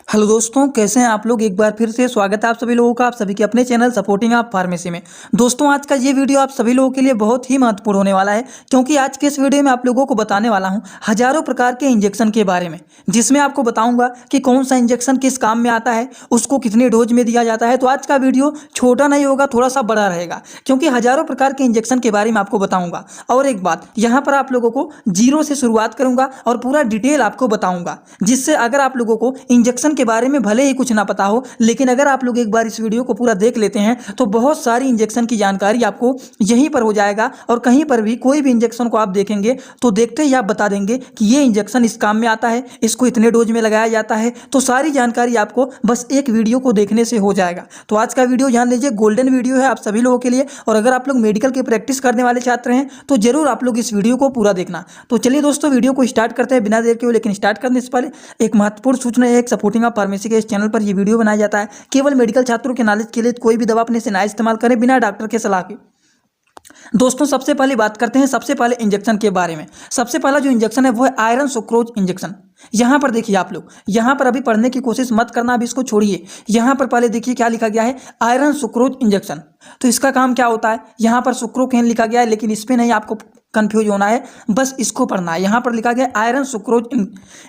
Hello दोस्तों, कैसे हैं आप लोग। एक बार फिर से स्वागत है आप सभी लोगों का आप सभी के अपने चैनल सपोर्टिंग आप फार्मेसी में। दोस्तों, आज का ये वीडियो आप सभी लोगों के लिए बहुत ही महत्वपूर्ण होने वाला है, क्योंकि आज के इस वीडियो में आप लोगों को बताने वाला हूं हजारों प्रकार के इंजेक्शन के बारे में, जिसमें आपको बताऊंगा कि कौन सा इंजेक्शन किस काम में आता है, उसको कितने डोज में दिया जाता है। तो आज का वीडियो छोटा नहीं होगा, थोड़ा सा बड़ा रहेगा, क्योंकि हजारों प्रकार के इंजेक्शन के बारे में आपको बताऊंगा। और एक बात, यहाँ पर आप लोगों को जीरो से शुरुआत करूंगा और पूरा डिटेल आपको बताऊंगा, जिससे अगर आप लोगों को इंजेक्शन के बारे में भले ही कुछ ना पता हो, लेकिन अगर आप लोग एक बार इस वीडियो को पूरा देख लेते हैं तो बहुत सारी इंजेक्शन की जानकारी आपको यहीं पर हो जाएगा। और कहीं पर भी कोई भी इंजेक्शन को आप देखेंगे तो देखते ही आप बता देंगे कि ये इंजेक्शन इस काम में आता है, इसको इतने डोज में लगाया जाता है। तो सारी जानकारी आपको बस एक वीडियो को देखने से हो जाएगा। तो आज का वीडियो जान लीजिए, गोल्डन वीडियो है आप सभी लोगों के लिए। और अगर आप लोग मेडिकल की प्रैक्टिस करने वाले छात्र हैं तो जरूर आप लोग इस वीडियो को पूरा देखना। तो चलिए दोस्तों, वीडियो को स्टार्ट करते हैं बिना देर के हुए। लेकिन स्टार्ट करने से पहले एक महत्वपूर्ण सूचना है, एक सपोर्टिंग ऑफ फार्मेसी के इस चैनल पर ये वीडियो बनाया जाता है केवल मेडिकल छात्रों के नॉलेज के लिए। कोई भी दवा अपने से ना इस्तेमाल करें बिना डॉक्टर के सलाह के। दोस्तों, सबसे पहले बात करते हैं सबसे पहले इंजेक्शन के बारे में। सबसे पहला जो इंजेक्शन है वो है आयरन सुक्रोज इंजेक्शन। यहां पर देखिए आप लोग, यहां पर अभी पढ़ने की कोशिश मत करना, अभी इसको छोड़िए। यहां पर पहले देखिए क्या लिखा गया है, आयरन सुक्रोज इंजेक्शन। तो इसका काम क्या होता है, यहां पर सुक्रोकेन लिखा गया है, लेकिन इस पे नहीं आपको कंफ्यूज होना है, बस इसको पढ़ना है। यहां पर लिखा गया है आयरन सुक्रोज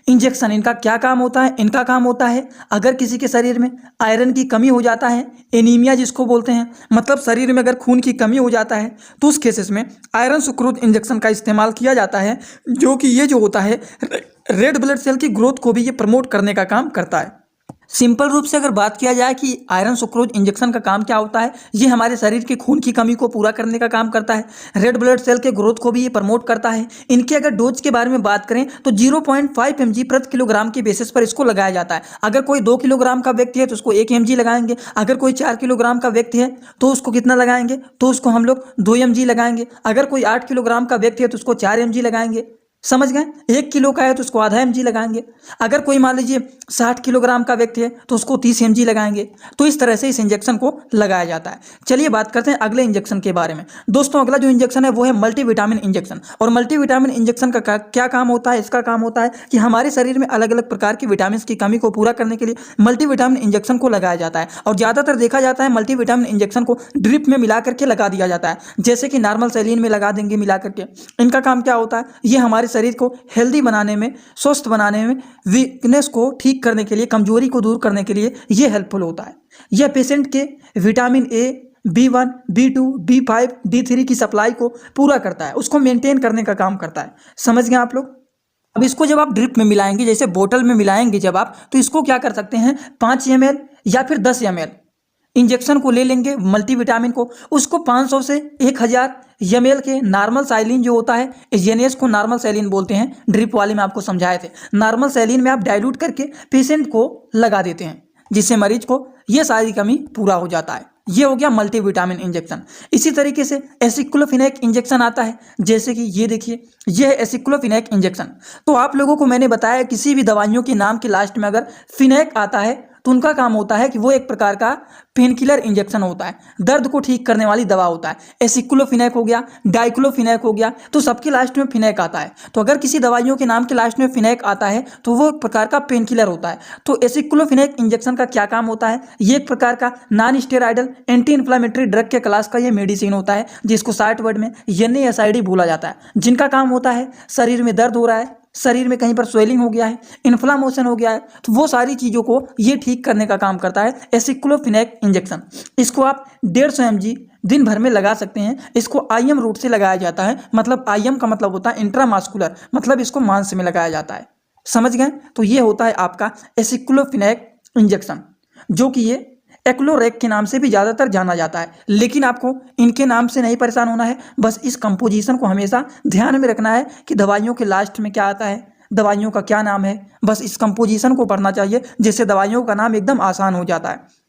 इंजेक्शन। इनका क्या काम होता है, इनका काम होता है अगर किसी के शरीर में आयरन की कमी हो जाता है, एनीमिया जिसको बोलते हैं, मतलब शरीर में अगर खून की कमी हो जाता है, तो उस केसेस में आयरन सुक्रोज इंजेक्शन का इस्तेमाल किया जाता है, जो कि ये जो होता है रेड ब्लड सेल की ग्रोथ को भी ये प्रमोट करने का काम करता है। सिंपल रूप से अगर बात किया जाए कि आयरन सुक्रोज इंजेक्शन का काम क्या होता है, ये हमारे शरीर के खून की कमी को पूरा करने का काम करता है, रेड ब्लड सेल के ग्रोथ को भी ये प्रमोट करता है। इनके अगर डोज के बारे में बात करें तो 0.5 mg प्रति किलोग्राम के बेसिस पर इसको लगाया जाता है। अगर कोई 2 किलोग्राम का व्यक्ति है तो उसको 1 mg लगाएंगे। अगर कोई 4 किलोग्राम का व्यक्ति है तो उसको कितना लगाएंगे, तो उसको हम लोग 2 mg लगाएंगे। अगर कोई 8 किलोग्राम का व्यक्ति है तो उसको 4 mg लगाएंगे। समझ गए। 1 किलो का है तो उसको आधा mg लगाएंगे। अगर कोई मान लीजिए 60 किलोग्राम का व्यक्ति है तो उसको 30 mg लगाएंगे। तो इस तरह से इस इंजेक्शन को लगाया जाता है। चलिए बात करते हैं अगले इंजेक्शन के बारे में। दोस्तों, अगला जो इंजेक्शन है वो है मल्टीविटामिन इंजेक्शन। और मल्टीविटामिन इंजेक्शन का क्या काम होता है, इसका काम होता है कि हमारे शरीर में अलग अलग प्रकार की विटामिन की कमी को पूरा करने के लिए मल्टीविटामिन इंजेक्शन को लगाया जाता है। और ज़्यादातर देखा जाता है मल्टीविटामिन इंजेक्शन को ड्रिप में मिला करके लगा दिया जाता है, जैसे कि नॉर्मल सैलिन में लगा देंगे मिला करके। इनका काम क्या होता है, ये हमारे शरीर को हेल्दी बनाने में, स्वस्थ बनाने में, वीकनेस को ठीक करने के लिए, कमजोरी को दूर करने के लिए ये हेल्पफुल होता है। यह पेशेंट के vitamin A, B1, B2, B5, D3 की सप्लाई को पूरा करता है, उसको मेंटेन करने का काम करता है। समझ गए आप लोग। अब इसको जब आप ड्रिप में मिलाएंगे, जैसे बोतल में मिलाएंगे जब आप, तो इसको क्या कर सकते हैं, 5 ml या फिर 10 ml इंजेक्शन को ले लेंगे मल्टीविटामिन को, उसको 500 से 1000 ml के नॉर्मल सैलिन जो होता है, एजेनेस को नॉर्मल सैलिन बोलते हैं, ड्रिप वाले में आपको समझाए थे। नॉर्मल सैलिन में आप डाइल्यूट करके पेशेंट को लगा देते हैं, जिससे मरीज को ये सारी कमी पूरा हो जाता है। ये हो गया मल्टीविटामिन इंजेक्शन। इसी तरीके से एसिक्लोफिनेक इंजेक्शन आता है, जैसे कि ये देखिए, ये है एसिक्लोफिनेक इंजेक्शन। तो आप लोगों को मैंने बताया किसी भी दवाइयों के नाम के लास्ट में अगर फिनेक आता है तो उनका काम होता है कि वो एक प्रकार का पेन किलर इंजेक्शन होता है, दर्द को ठीक करने वाली दवा होता है। एसिक्लोफिनेक हो गया, डाइक्लोफिनेक हो गया, तो सबके लास्ट में फिनेक आता है। तो अगर किसी दवाइयों के नाम के लास्ट में फिनेक आता है तो वो एक प्रकार का पेन किलर होता है। तो एसिक्लोफिनेक इंजेक्शन का क्या काम होता है, ये एक प्रकार का non steroidal anti inflammatory drug के क्लास का ये मेडिसिन होता है, जिसको शॉर्ट वर्ड में NSAID बोला जाता है। जिनका काम होता है शरीर में दर्द हो रहा है, शरीर में कहीं पर स्वेलिंग हो गया है, इन्फ्लामेशन हो गया है, तो वो सारी चीज़ों को ये ठीक करने का काम करता है एसिक्लोफिनेक इंजेक्शन। इसको आप 150 mg दिन भर में लगा सकते हैं। इसको IM रूट से लगाया जाता है, मतलब IM का मतलब होता है इंट्रामास्कुलर, मतलब इसको मांस में लगाया जाता है। समझ गए। तो ये होता है आपका एसिक्लोफिनेक इंजेक्शन, जो कि ये एक्लोरेक के नाम से भी ज़्यादातर जाना जाता है। लेकिन आपको इनके नाम से नहीं परेशान होना है, बस इस कंपोजिशन को हमेशा ध्यान में रखना है कि दवाइयों के लास्ट में क्या आता है, दवाइयों का क्या नाम है, बस इस कंपोजिशन को पढ़ना चाहिए, जिससे दवाइयों का नाम एकदम आसान हो जाता है।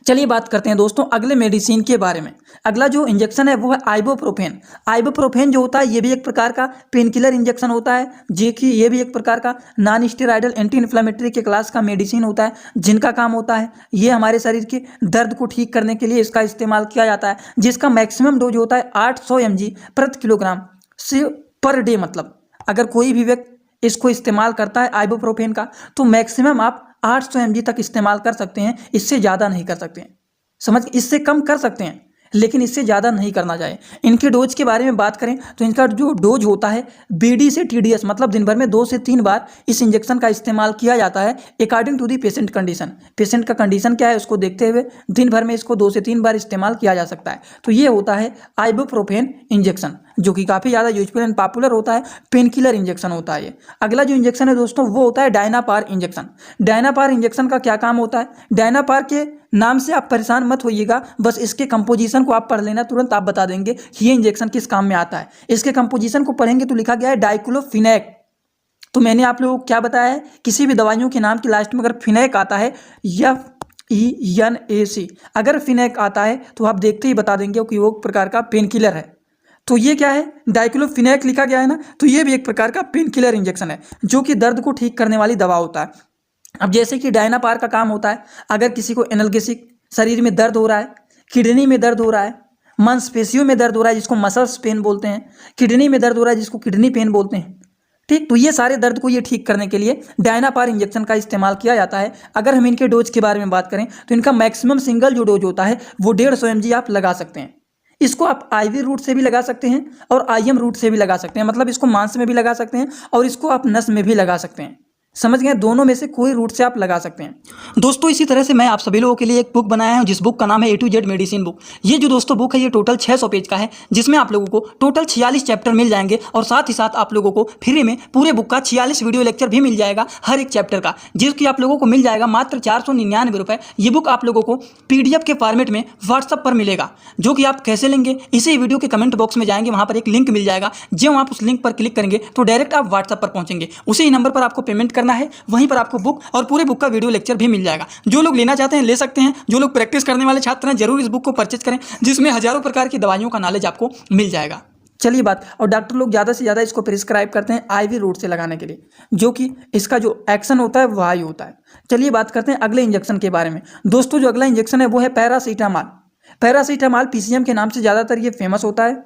चलिए बात करते हैं दोस्तों अगले मेडिसिन के बारे में। अगला जो इंजेक्शन है वो है आइबोप्रोफेन। आइबोप्रोफेन जो होता है ये भी एक प्रकार का पेन किलर इंजेक्शन होता है, जो कि ये भी एक प्रकार का नॉन स्टेरॉइडल एंटी इन्फ्लामेटरी के क्लास का मेडिसिन होता है। जिनका काम होता है ये हमारे शरीर के दर्द को ठीक करने के लिए इसका इस्तेमाल किया जाता है, जिसका मैक्सिमम डोज होता है 800 mg प्रति किलोग्राम से पर डे। मतलब अगर कोई भी व्यक्ति इसको इस्तेमाल करता है आइबोप्रोफेन का, तो मैक्सिमम आप 800 mg तक इस्तेमाल कर सकते हैं, इससे ज़्यादा नहीं कर सकते हैं। समझ, इससे कम कर सकते हैं लेकिन इससे ज़्यादा नहीं करना चाहिए। इनके डोज के बारे में बात करें तो इनका जो डोज होता है बीडी से टीडीएस, मतलब दिन भर में 2 से 3 बार इस इंजेक्शन का इस्तेमाल किया जाता है according to the patient condition. Patient का कंडीशन क्या है उसको देखते हुए दिन भर में इसको 2 से 3 बार इस्तेमाल किया जा सकता है। तो ये होता है आइबुप्रोफेन इंजेक्शन, जो कि काफ़ी ज़्यादा यूजफुल एंड पॉपुलर होता है, पेन किलर इंजेक्शन होता है ये। अगला जो इंजेक्शन है दोस्तों वो होता है डायनापार इंजेक्शन। डायनापार इंजेक्शन का क्या काम होता है? डायनापार के नाम से आप परेशान मत होइएगा, बस इसके कंपोजिशन को आप पढ़ लेना, तुरंत आप बता देंगे कि ये इंजेक्शन किस काम में आता है। इसके कंपोजिशन को पढ़ेंगे तो लिखा गया है डाइक्लोफिनेक। तो मैंने आप लोगों को क्या बताया है, किसी भी दवाइयों के नाम की लास्ट में अगर फिनेक आता है FENAC, अगर फिनेक आता है तो आप देखते ही बता देंगे कि वो एक प्रकार का पेन किलर है। तो ये क्या है, डाइक्लोफिनेक लिखा गया है ना, तो ये भी एक प्रकार का पेन किलर इंजेक्शन है जो कि दर्द को ठीक करने वाली दवा होता है। अब जैसे कि डायनापार का काम होता है, अगर किसी को एनाल्गेसिक, शरीर में दर्द हो रहा है, किडनी में दर्द हो रहा है, मांसपेशियों में दर्द हो रहा है जिसको मसल्स पेन बोलते हैं, किडनी में दर्द हो रहा है जिसको किडनी पेन बोलते हैं, ठीक, तो ये सारे दर्द को ये ठीक करने के लिए डायनापार इंजेक्शन का इस्तेमाल किया जाता है। अगर हम इनके डोज के बारे में बात करें तो इनका मैक्सिमम सिंगल जो डोज होता है वो 150 mg आप लगा सकते हैं। इसको आप IV रूट से भी लगा सकते हैं और IM रूट से भी लगा सकते हैं, मतलब इसको मांस में भी लगा सकते हैं और इसको आप नस में भी लगा सकते हैं। समझ गए, दोनों में से कोई रूट से आप लगा सकते हैं। दोस्तों इसी तरह से मैं आप सभी लोगों के लिए एक बुक बनाया हूं जिस बुक का नाम है A to Z medicine book. ये जो दोस्तों बुक है ये टोटल 600 पेज का है, जिसमें आप लोगों को टोटल 46 चैप्टर मिल जाएंगे और साथ ही साथ आप लोगों को फ्री में पूरे बुक का 46 वीडियो लेक्चर भी मिल जाएगा हर एक चैप्टर का, जिसकी आप लोगों को मिल जाएगा मात्र 499 रुपये। ये बुक आप लोगों को PDF के फॉर्मेट में व्हाट्सअप पर मिलेगा, जो कि आप कैसे लेंगे इसी वीडियो के कमेंट बॉक्स में जाएंगे, वहाँ पर एक लिंक मिल जाएगा। जब आप उस लिंक पर क्लिक करेंगे तो डायरेक्ट आप व्हाट्सअप पर पहुँचेंगे, उसी नंबर पर आपको पेमेंट करना है, वहीं पर आपको बुक और पूरे बुक का वीडियो लेक्चर भी मिल जाएगा। जो लोग लेना चाहते हैं ले सकते हैं, जो लोग प्रैक्टिस करने वाले छात्र हैं जरूर इस बुक को परचेज करें, जिसमें हजारों प्रकार की दवाइयों का नॉलेज आपको मिल जाएगा। चलिए बात, और डॉक्टर लोग ज़्यादा से ज़्यादा इसको प्रिस्क्राइब करते हैं IV रूट से लगाने के लिए, जो कि इसका जो एक्शन होता है वो हाई होता है। चलिए बात करते हैं अगले इंजेक्शन के बारे में। दोस्तों जो अगला इंजेक्शन है वो है पैरासीटामॉल। पैरासीटामॉल PCM के नाम से ज़्यादातर ये फेमस होता है।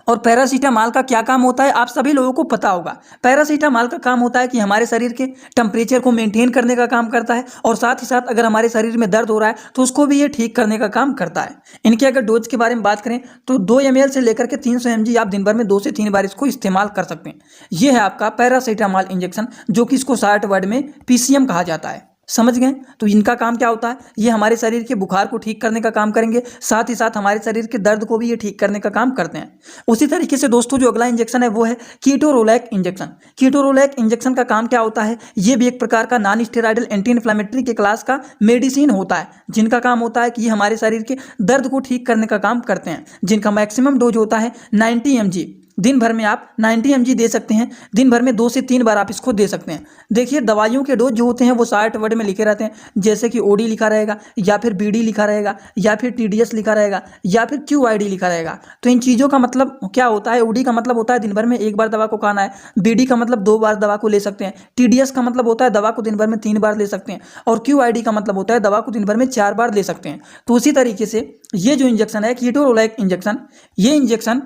और पैरासीटामॉल का क्या काम होता है आप सभी लोगों को पता होगा। पैरासीटामॉल का काम होता है कि हमारे शरीर के टेम्परेचर को मेंटेन करने का काम करता है, और साथ ही साथ अगर हमारे शरीर में दर्द हो रहा है तो उसको भी ये ठीक करने का काम करता है। इनके अगर डोज के बारे में बात करें तो 2 ml से लेकर के 300 mg आप दिन भर में 2 से 3 बार इसको इस्तेमाल कर सकते हैं। ये है आपका पैरासीटामॉल इंजेक्शन, जो कि इसको शॉर्ट वर्ड में PCM कहा जाता है। समझ गए, तो इनका काम क्या होता है, ये हमारे शरीर के बुखार को ठीक करने का काम करेंगे, साथ ही साथ हमारे शरीर के दर्द को भी ये ठीक करने का काम करते हैं। उसी तरीके से दोस्तों जो अगला इंजेक्शन है वो है कीटोरोलैक इंजेक्शन। कीटोरोलैक इंजेक्शन का काम क्या होता है, ये भी एक प्रकार का नॉन स्टेरॉइडल एंटी इन्फ्लेमेटरी के क्लास का मेडिसिन होता है, जिनका काम होता है कि ये हमारे शरीर के दर्द को ठीक करने का काम करते हैं, जिनका मैक्सिमम डोज होता है 90 mg। दिन भर में आप 90 mg दे सकते हैं, दिन भर में 2 से 3 बार आप इसको दे सकते हैं। देखिए दवाइयों के डोज जो होते हैं वो 60 वर्ड में लिखे रहते हैं, जैसे कि OD लिखा रहेगा या फिर BD लिखा रहेगा या फिर TDS लिखा रहेगा या फिर QID लिखा रहेगा। तो इन चीज़ों का मतलब क्या होता है, OD का मतलब होता है दिन भर में 1 बार दवा को खाना है, BD का मतलब 2 बार दवा को ले सकते हैं, TDS का मतलब होता है दवा को दिन भर में 3 बार ले सकते हैं, और QID का मतलब होता है दवा को दिन भर में 4 बार ले सकते हैं। तो उसी तरीके से ये जो इंजेक्शन है कीटोरोलैक इंजेक्शन, ये इंजेक्शन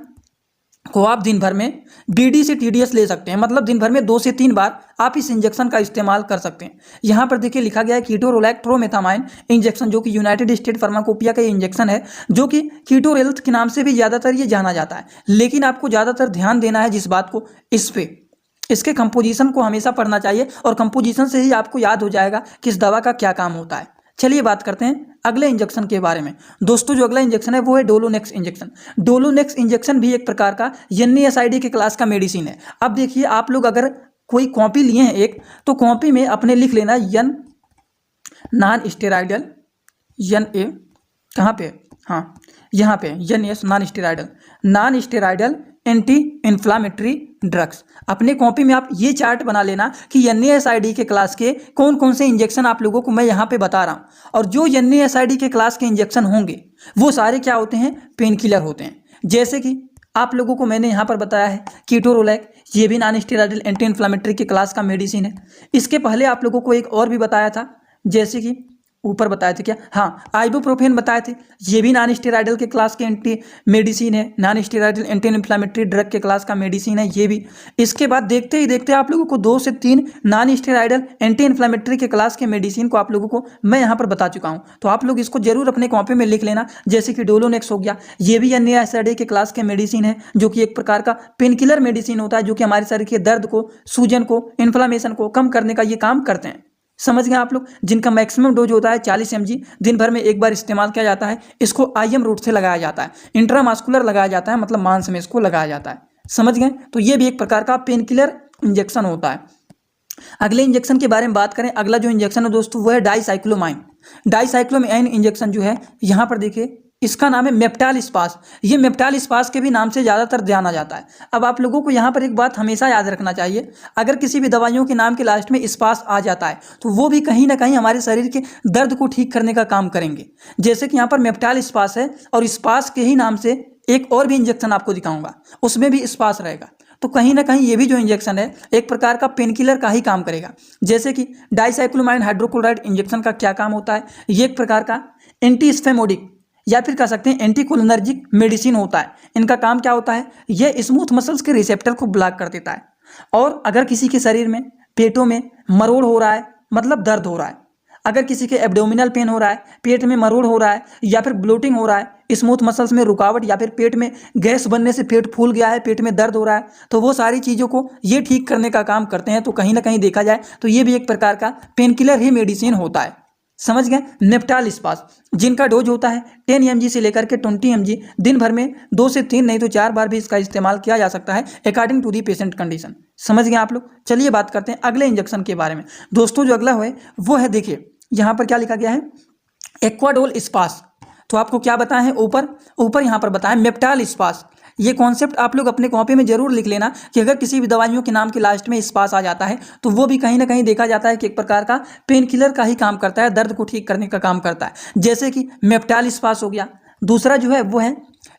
को आप दिन भर में BD से TDS ले सकते हैं, मतलब दिन भर में 2 से 3 बार आप इस इंजेक्शन का इस्तेमाल कर सकते हैं। यहाँ पर देखिए लिखा गया है कीटोरोलैक ट्रोमेथामाइन इंजेक्शन, जो कि यूनाइटेड स्टेट फार्माकोपिया का इंजेक्शन है, जो कि कीटोरेल्थ के नाम से भी ज़्यादातर ये जाना जाता है। लेकिन आपको ज़्यादातर ध्यान देना है जिस बात को, इस पे इसके कंपोजिशन को हमेशा पढ़ना चाहिए, और कंपोजिशन से ही आपको याद हो जाएगा कि इस दवा का क्या काम होता है। चलिए बात करते हैं अगले इंजेक्शन के बारे में। दोस्तों जो अगला इंजेक्शन है वो है डोलोनेक्स इंजेक्शन। डोलोनेक्स इंजेक्शन भी एक प्रकार का NSAID के क्लास का मेडिसिन है। अब देखिए आप लोग अगर कोई कॉपी लिए हैं एक, तो कॉपी में अपने लिख लेना नॉन स्टेरॉइडल NA, कहाँ पे, हाँ यहाँ पे NS non steroidal anti inflammatory drugs. अपने कॉपी में आप ये चार्ट बना लेना कि NSAID के क्लास के कौन कौन से इंजेक्शन आप लोगों को मैं यहाँ पे बता रहा हूँ, और जो NSAID के क्लास के इंजेक्शन होंगे वो सारे क्या होते हैं, पेन किलर होते हैं। जैसे कि आप लोगों को मैंने यहाँ पर बताया है कीटोरोलैक, ये भी नॉन स्टेरॉइडल एंटी इन्फ्लामेटरी के क्लास का मेडिसिन है। इसके पहले आप लोगों को एक और भी बताया था, जैसे कि ऊपर बताए थे क्या? हाँ, आइबुप्रोफेन बताए थे, ये भी नॉन स्टेरॉयडल के क्लास के एंटी मेडिसिन है, non steroidal anti inflammatory drug के क्लास का मेडिसिन है ये भी। इसके बाद देखते ही देखते आप लोगों को 2 से 3 नॉन स्टेरॉयडल एंटी इन्फ्लेमेटरी के क्लास के मेडिसिन को आप लोगों को मैं यहाँ पर बता चुका हूँ, तो आप लोग इसको जरूर अपने कॉपी में लिख लेना। जैसे कि डोलोनेक्स हो गया, ये भी NSAID के क्लास के मेडिसिन है, जो कि एक प्रकार का पेन किलर मेडिसिन होता है, जो कि हमारे शरीर के दर्द को, सूजन को, इन्फ्लामेशन को कम करने का ये काम करते हैं। समझ गए आप लोग? जिनका मैक्सिमम डोज होता है 40 mg, दिन भर में एक बार इस्तेमाल किया जाता है। इसको IM रूट से लगाया जाता है, इंट्रामास्कुलर लगाया जाता है, मतलब मांस में इसको लगाया जाता है। समझ गए? तो ये भी एक प्रकार का पेन किलर इंजेक्शन होता है। अगले इंजेक्शन के बारे में बात करें, अगला जो इंजेक्शन है दोस्तों वो है डाइसाइक्लोमाइन। डाइसाइक्लोमाइन इंजेक्शन जो है यहाँ पर देखिए, इसका नाम है मेप्टाल स्पास। ये मेप्टाल स्पास के भी नाम से ज़्यादातर जाना जाता है। अब आप लोगों को यहाँ पर एक बात हमेशा याद रखना चाहिए, अगर किसी भी दवाइयों के नाम के लास्ट में स्पास आ जाता है तो वो भी कहीं ना कहीं हमारे शरीर के दर्द को ठीक करने का काम करेंगे। जैसे कि यहाँ पर मेप्टाल स्पास है, और स्पास के ही नाम से एक और भी इंजेक्शन आपको दिखाऊंगा, उसमें भी स्पास रहेगा। तो कहीं ना कहीं ये भी जो इंजेक्शन है एक प्रकार का पेन किलर का ही काम करेगा। जैसे कि डाइसाइक्लोमाइन हाइड्रोक्लोराइड इंजेक्शन का क्या काम होता है, ये एक प्रकार का एंटी स्पेमोडिक या फिर कह सकते हैं एंटीकोलिनर्जिक मेडिसिन होता है। इनका काम क्या होता है, ये स्मूथ मसल्स के रिसेप्टर को ब्लॉक कर देता है। और अगर किसी के शरीर में पेटों में मरोड़ हो रहा है, मतलब दर्द हो रहा है, अगर किसी के एब्डोमिनल पेन हो रहा है, पेट में मरोड़ हो रहा है, या फिर ब्लोटिंग हो रहा है, स्मूथ मसल्स में रुकावट, या फिर पेट में गैस बनने से पेट फूल गया है, पेट में दर्द हो रहा है, तो वो सारी चीज़ों को ये ठीक करने का काम करते हैं। तो कहीं ना कहीं देखा जाए तो ये भी एक प्रकार का पेन किलर ही मेडिसिन होता है। समझ गए? मेप्टाल स्पास, जिनका डोज होता है 10 mg से लेकर के 20 mg, दिन भर में 2 से 3 नहीं तो 4 बार भी इसका इस्तेमाल किया जा सकता है according to the patient condition. समझ गए आप लोग? चलिए बात करते हैं अगले इंजेक्शन के बारे में। दोस्तों जो अगला है वो है, देखिए यहाँ पर क्या लिखा गया है, एक्वाडोल स्पास। तो आपको क्या बताया है, ऊपर यहाँ पर बताया मेप्टाल स्पास। ये कॉन्सेप्ट आप लोग अपने कॉपी में जरूर लिख लेना कि अगर किसी भी दवाइयों के नाम के लास्ट में स्पास आ जाता है तो वो भी कहीं ना कहीं देखा जाता है कि एक प्रकार का पेन किलर का ही काम करता है, दर्द को ठीक करने का काम करता है। जैसे कि मेप्टाल स्पास हो गया। दूसरा जो है वो है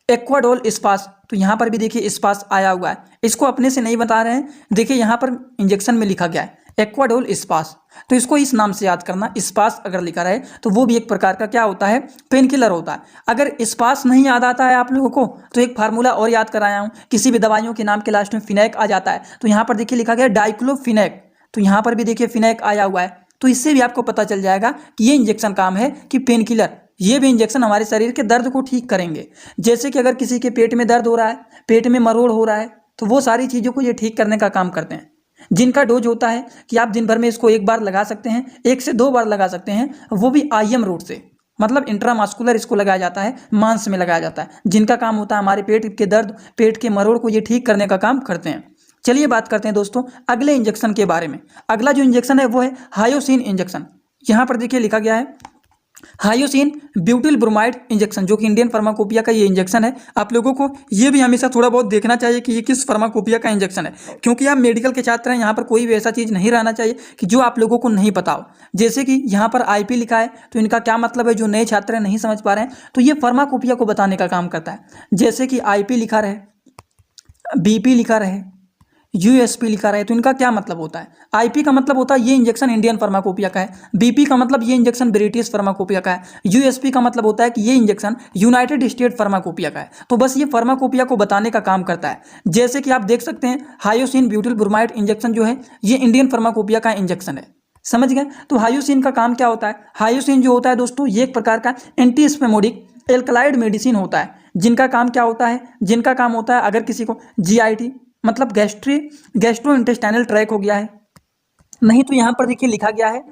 एक्वाडोल स्पास। तो यहाँ पर भी देखिए स्पास आया हुआ है, इसको अपने से नहीं बता रहे हैं, देखिए यहाँ पर इंजेक्शन में लिखा गया है एक्वाडोल स्पास। तो इसको इस नाम से याद करना, स्पास अगर लिखा रहे तो वो भी एक प्रकार का क्या होता है, पेन किलर होता है। अगर स्पास नहीं याद आता है आप लोगों को तो एक फार्मूला और याद कराया हूँ, किसी भी दवाइयों के नाम के लास्ट में फिनैक आ जाता है तो यहाँ पर देखिए लिखा गया डाइक्लोफिनैक। तो यहाँ पर भी देखिए फिनैक आया हुआ है, तो इससे भी आपको पता चल जाएगा कि ये इंजेक्शन काम है कि पेन किलर। ये भी इंजेक्शन हमारे शरीर के दर्द को ठीक करेंगे। जैसे कि अगर किसी के पेट में दर्द हो रहा है, पेट में मरोड़ हो रहा है, तो वो सारी चीज़ों को ये ठीक करने का काम करते हैं। जिनका डोज होता है कि आप दिन भर में इसको एक बार लगा सकते हैं, 1 से 2 बार लगा सकते हैं, वो भी IM रूट से, मतलब इंट्रामास्कुलर इसको लगाया जाता है, मांस में लगाया जाता है। जिनका काम होता है हमारे पेट के दर्द, पेट के मरोड़ को ये ठीक करने का काम करते हैं। चलिए बात करते हैं दोस्तों अगले इंजेक्शन के बारे में। अगला जो इंजेक्शन है वो है हायोसिन इंजेक्शन। यहाँ पर देखिए लिखा गया है हायोसिन ब्यूटिल ब्रोमाइड इंजेक्शन, जो कि इंडियन फार्माकोपिया का ये इंजेक्शन है। आप लोगों को ये भी हमेशा थोड़ा बहुत देखना चाहिए कि ये किस फार्माकोपिया का इंजेक्शन है, क्योंकि आप मेडिकल के छात्र हैं, यहाँ पर कोई भी ऐसा चीज़ नहीं रहना चाहिए कि जो आप लोगों को नहीं पता हो। जैसे कि यहाँ पर IP लिखा है, तो इनका क्या मतलब है, जो नए छात्र नहीं समझ पा रहे हैं, तो ये फार्माकोपिया को बताने का काम करता है। जैसे कि IP लिखा रहे, BP लिखा रहे, USP लिखा रहे, तो इनका क्या मतलब होता है। IP का मतलब होता है ये इंजेक्शन इंडियन फार्माकोपिया का है, BP का मतलब ये इंजेक्शन ब्रिटिश फार्माकोपिया का है, USP का मतलब होता है कि ये इंजेक्शन यूनाइटेड स्टेट फार्माकोपिया का है। तो बस ये फार्माकोपिया को बताने का काम करता है। जैसे कि आप देख सकते हैं हायोसिन ब्यूटिल ब्रोमाइड इंजेक्शन जो है ये इंडियन फार्माकोपिया का इंजेक्शन है। समझ गए? तो हायोसिन का काम क्या होता है, हायोसिन जो होता है दोस्तों ये एक प्रकार का एंटीस्पेमोडिक एल्कलाइड मेडिसिन होता है। जिनका काम क्या होता है, जिनका काम होता है अगर किसी को GIT मतलब गैस्ट्रो इंटेस्टाइनल ट्रैक हो गया है, नहीं तो यहाँ पर देखिए लिखा गया है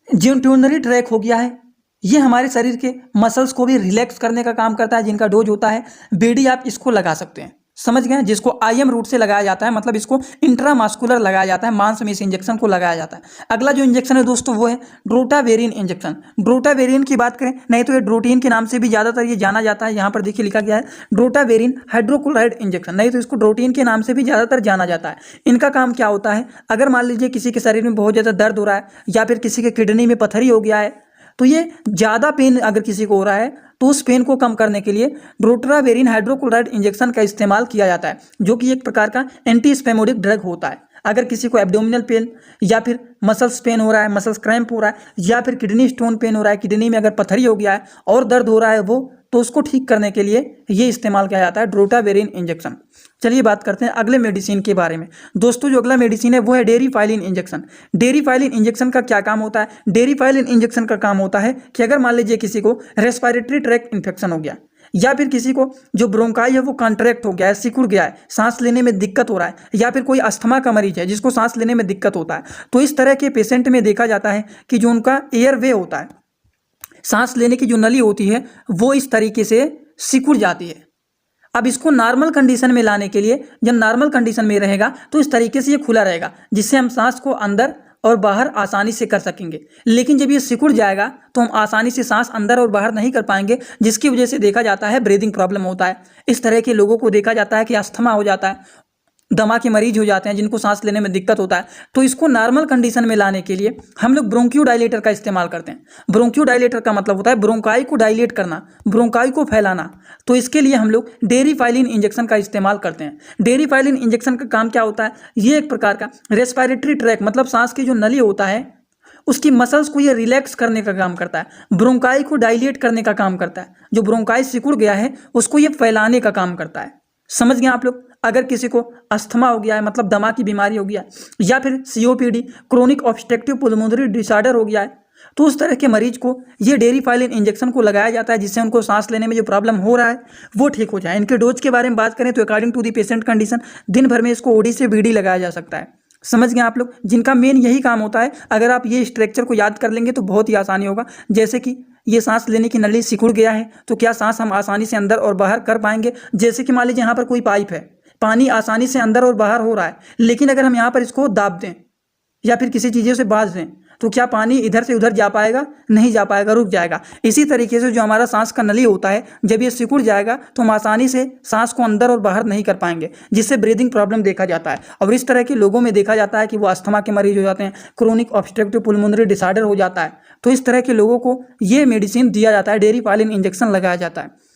ज्यूटेरिनरी ट्रैक हो गया है, ये हमारे शरीर के मसल्स को भी रिलैक्स करने का काम करता है। जिनका डोज होता है BD, आप इसको लगा सकते हैं। समझ गए? जिसको IM रूट से लगाया जाता है, मतलब इसको इंट्रामास्कुलर लगाया जाता है, मांस में इस इंजेक्शन को लगाया जाता है। अगला जो इंजेक्शन है दोस्तों वो है ड्रोटावेरिन इंजेक्शन। ड्रोटावेरिन की बात करें, नहीं तो ये ड्रोटीन के नाम से भी ज़्यादातर ये जाना जाता है। यहाँ पर देखिए लिखा गया है ड्रोटावेरिन हाइड्रोक्लोराइड इंजेक्शन, नहीं तो इसको ड्रोटीन के नाम से भी ज़्यादातर जाना जाता है। इनका काम क्या होता है, अगर मान लीजिए किसी के शरीर में बहुत ज़्यादा दर्द हो रहा है, या फिर किसी के किडनी में पथरी हो गया है, तो ये ज़्यादा पेन अगर किसी को हो रहा है तो उस पेन को कम करने के लिए ड्रोटावेरिन हाइड्रोक्लोराइड इंजेक्शन का इस्तेमाल किया जाता है, जो कि एक प्रकार का एंटीस्पेमोडिक ड्रग होता है। अगर किसी को एब्डोमिनल पेन या फिर मसल्स पेन हो रहा है, मसल्स क्रैम्प हो रहा है या फिर किडनी स्टोन पेन हो रहा है, किडनी में अगर पथरी हो गया है और दर्द हो रहा है वो, तो उसको ठीक करने के लिए ये इस्तेमाल किया जाता है ड्रोटावेरिन इंजेक्शन। चलिए बात करते हैं अगले मेडिसिन के बारे में। दोस्तों जो अगला मेडिसिन है वो है डेरिफाइलिन इंजेक्शन। डेरिफाइलिन इंजेक्शन का क्या काम होता है? डेरिफाइलिन इंजेक्शन का काम होता है कि अगर मान लीजिए किसी को रेस्पिरेटरी ट्रैक्ट इन्फेक्शन हो गया या फिर किसी को जो ब्रोंकाई है वो कॉन्ट्रैक्ट हो गया है, सिकुड़ गया है, सांस लेने में दिक्कत हो रहा है, या फिर कोई अस्थमा का मरीज है जिसको सांस लेने में दिक्कत होता है, तो इस तरह के पेशेंट में देखा जाता है कि जो उनका एयरवे होता है, सांस लेने की जो नली होती है वो इस तरीके से सिकुड़ जाती है। अब इसको नॉर्मल कंडीशन में लाने के लिए, जब नॉर्मल कंडीशन में रहेगा तो इस तरीके से ये खुला रहेगा जिससे हम सांस को अंदर और बाहर आसानी से कर सकेंगे। लेकिन जब ये सिकुड़ जाएगा तो हम आसानी से सांस अंदर और बाहर नहीं कर पाएंगे, जिसकी वजह से देखा जाता है ब्रीदिंग प्रॉब्लम होता है। इस तरह के लोगों को देखा जाता है कि अस्थमा हो जाता है, दमा के मरीज हो जाते हैं जिनको सांस लेने में दिक्कत होता है। तो इसको नॉर्मल कंडीशन में लाने के लिए हम लोग ब्रोंकियोडाइलेटर का इस्तेमाल करते हैं। ब्रोंकियोडाइलेटर का मतलब होता है ब्रोंकाई को डायलेट करना, ब्रोंकाई को फैलाना। तो इसके लिए हम लोग डेरिफाइलिन इंजेक्शन का इस्तेमाल करते हैं। डेरिफाइलिन इंजेक्शन का काम क्या होता है? ये एक प्रकार का रेस्पिरेटरी ट्रैक मतलब सांस की जो नली होता है उसकी मसल्स को ये रिलैक्स करने का काम करता है, ब्रोंकाई को डायलेट करने का काम करता है। जो ब्रोंकाई सिकुड़ गया है उसको ये फैलाने का काम करता है। समझ गए आप लोग? अगर किसी को अस्थमा हो गया है मतलब दमा की बीमारी हो गया है या फिर सीओपीडी क्रोनिक ऑब्स्ट्रक्टिव पुल्मोनरी डिसऑर्डर हो गया है, तो उस तरह के मरीज को ये डेरिफाइलिन इंजेक्शन को लगाया जाता है जिससे उनको सांस लेने में जो प्रॉब्लम हो रहा है वो ठीक हो जाए। इनके डोज के बारे में बात करें तो according to the patient condition दिन भर में इसको ओडी से बीडी लगाया जा सकता है। समझ गए आप लोग? जिनका मेन यही काम होता है। अगर आप ये स्ट्रक्चर को याद कर लेंगे तो बहुत ही आसानी होगा। जैसे कि ये सांस लेने की नली सिकुड़ गया है तो क्या सांस हम आसानी से अंदर और बाहर कर पाएंगे? जैसे कि मान लीजिए यहाँ पर कोई पाइप है, पानी आसानी से अंदर और बाहर हो रहा है, लेकिन अगर हम यहाँ पर इसको दाब दें या फिर किसी चीज़ों से बांध दें तो क्या पानी इधर से उधर जा पाएगा? नहीं जा पाएगा, रुक जाएगा। इसी तरीके से जो हमारा सांस का नली होता है जब ये सिकुड़ जाएगा तो हम आसानी से सांस को अंदर और बाहर नहीं कर पाएंगे, जिससे ब्रीदिंग प्रॉब्लम देखा जाता है। और इस तरह के लोगों में देखा जाता है कि वो अस्थमा के मरीज हो जाते हैं, क्रोनिक ऑब्स्ट्रक्टिव पुल्मोनरी डिसऑर्डर हो जाता है। तो इस तरह के लोगों को ये मेडिसिन दिया जाता है, डेरिफाइलिन इंजेक्शन लगाया जाता है।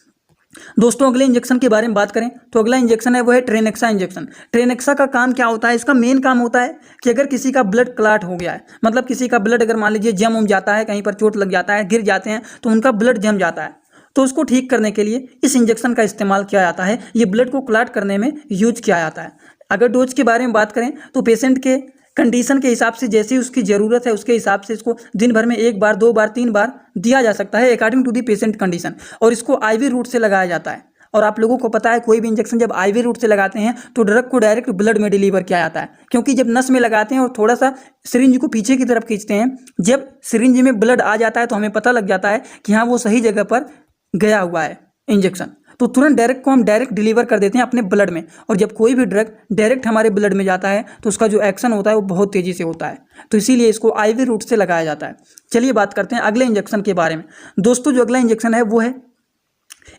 दोस्तों अगले इंजेक्शन के बारे में बात करें तो अगला इंजेक्शन है वो है ट्रेनेक्सा इंजेक्शन। ट्रेनेक्सा का काम क्या होता है? इसका मेन काम होता है कि अगर किसी का ब्लड क्लॉट हो गया है, मतलब किसी का ब्लड अगर मान लीजिए जम जाता है, कहीं पर चोट लग जाता है, गिर जाते हैं तो उनका ब्लड जम जाता है, तो उसको ठीक करने के लिए इस इंजेक्शन का इस्तेमाल किया जाता है। ये ब्लड को क्लॉट करने में यूज किया जाता है। अगर डोज के बारे में बात करें तो पेशेंट के कंडीशन के हिसाब से जैसी उसकी ज़रूरत है उसके हिसाब से इसको दिन भर में 1 बार 2 बार 3 बार दिया जा सकता है according to the patient condition. और इसको आईवी रूट से लगाया जाता है। और आप लोगों को पता है कोई भी इंजेक्शन जब आईवी रूट से लगाते हैं तो ड्रग को डायरेक्ट ब्लड में डिलीवर किया जाता है, क्योंकि जब नस में लगाते हैं और थोड़ा सा सिरिंज को पीछे की तरफ खींचते हैं, जब सिरिंज में ब्लड आ जाता है तो हमें पता लग जाता है कि हाँ वो सही जगह पर गया हुआ है इंजेक्शन, तो तुरंत डायरेक्ट को हम डायरेक्ट डिलीवर कर देते हैं अपने ब्लड में। और जब कोई भी ड्रग डायरेक्ट हमारे ब्लड में जाता है तो उसका जो एक्शन होता है वो बहुत तेज़ी से होता है, तो इसीलिए इसको आईवी रूट से लगाया जाता है। चलिए बात करते हैं अगले इंजेक्शन के बारे में। दोस्तों जो अगला इंजेक्शन है वो है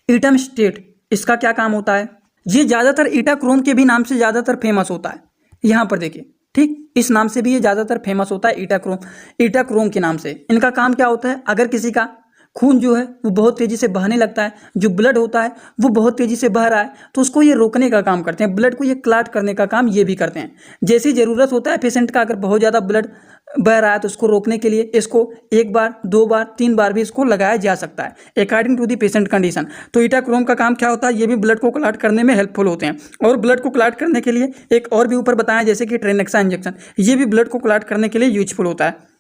इटमस्टेट। इसका क्या काम होता है? ये ज़्यादातर इटाक्रोम के भी नाम से ज़्यादातर फेमस होता है। यहाँ पर देखिए, ठीक इस नाम से भी ये ज़्यादातर फेमस होता है, इटाक्रोम के नाम से। इनका काम क्या होता है? अगर किसी का खून जो है वो बहुत तेज़ी से बहने लगता है, जो ब्लड होता है वो बहुत तेज़ी से बह रहा है, तो उसको ये रोकने का काम करते हैं, ब्लड को ये क्लॉट करने का काम ये भी करते हैं। जैसी ज़रूरत होता है पेशेंट का, अगर बहुत ज़्यादा ब्लड बह रहा है तो उसको रोकने के लिए इसको 1 बार 2 बार 3 बार भी इसको लगाया जा सकता है according to the patient condition. तो इटाक्रोम का काम क्या होता है? ये भी ब्लड को क्लॉट करने में हेल्पफुल होते हैं। और ब्लड को क्लॉट करने के लिए एक और भी ऊपर बताया जैसे कि ट्रेनेक्सा इंजेक्शन, ये भी ब्लड को क्लॉट करने के लिए यूजफुल होता है।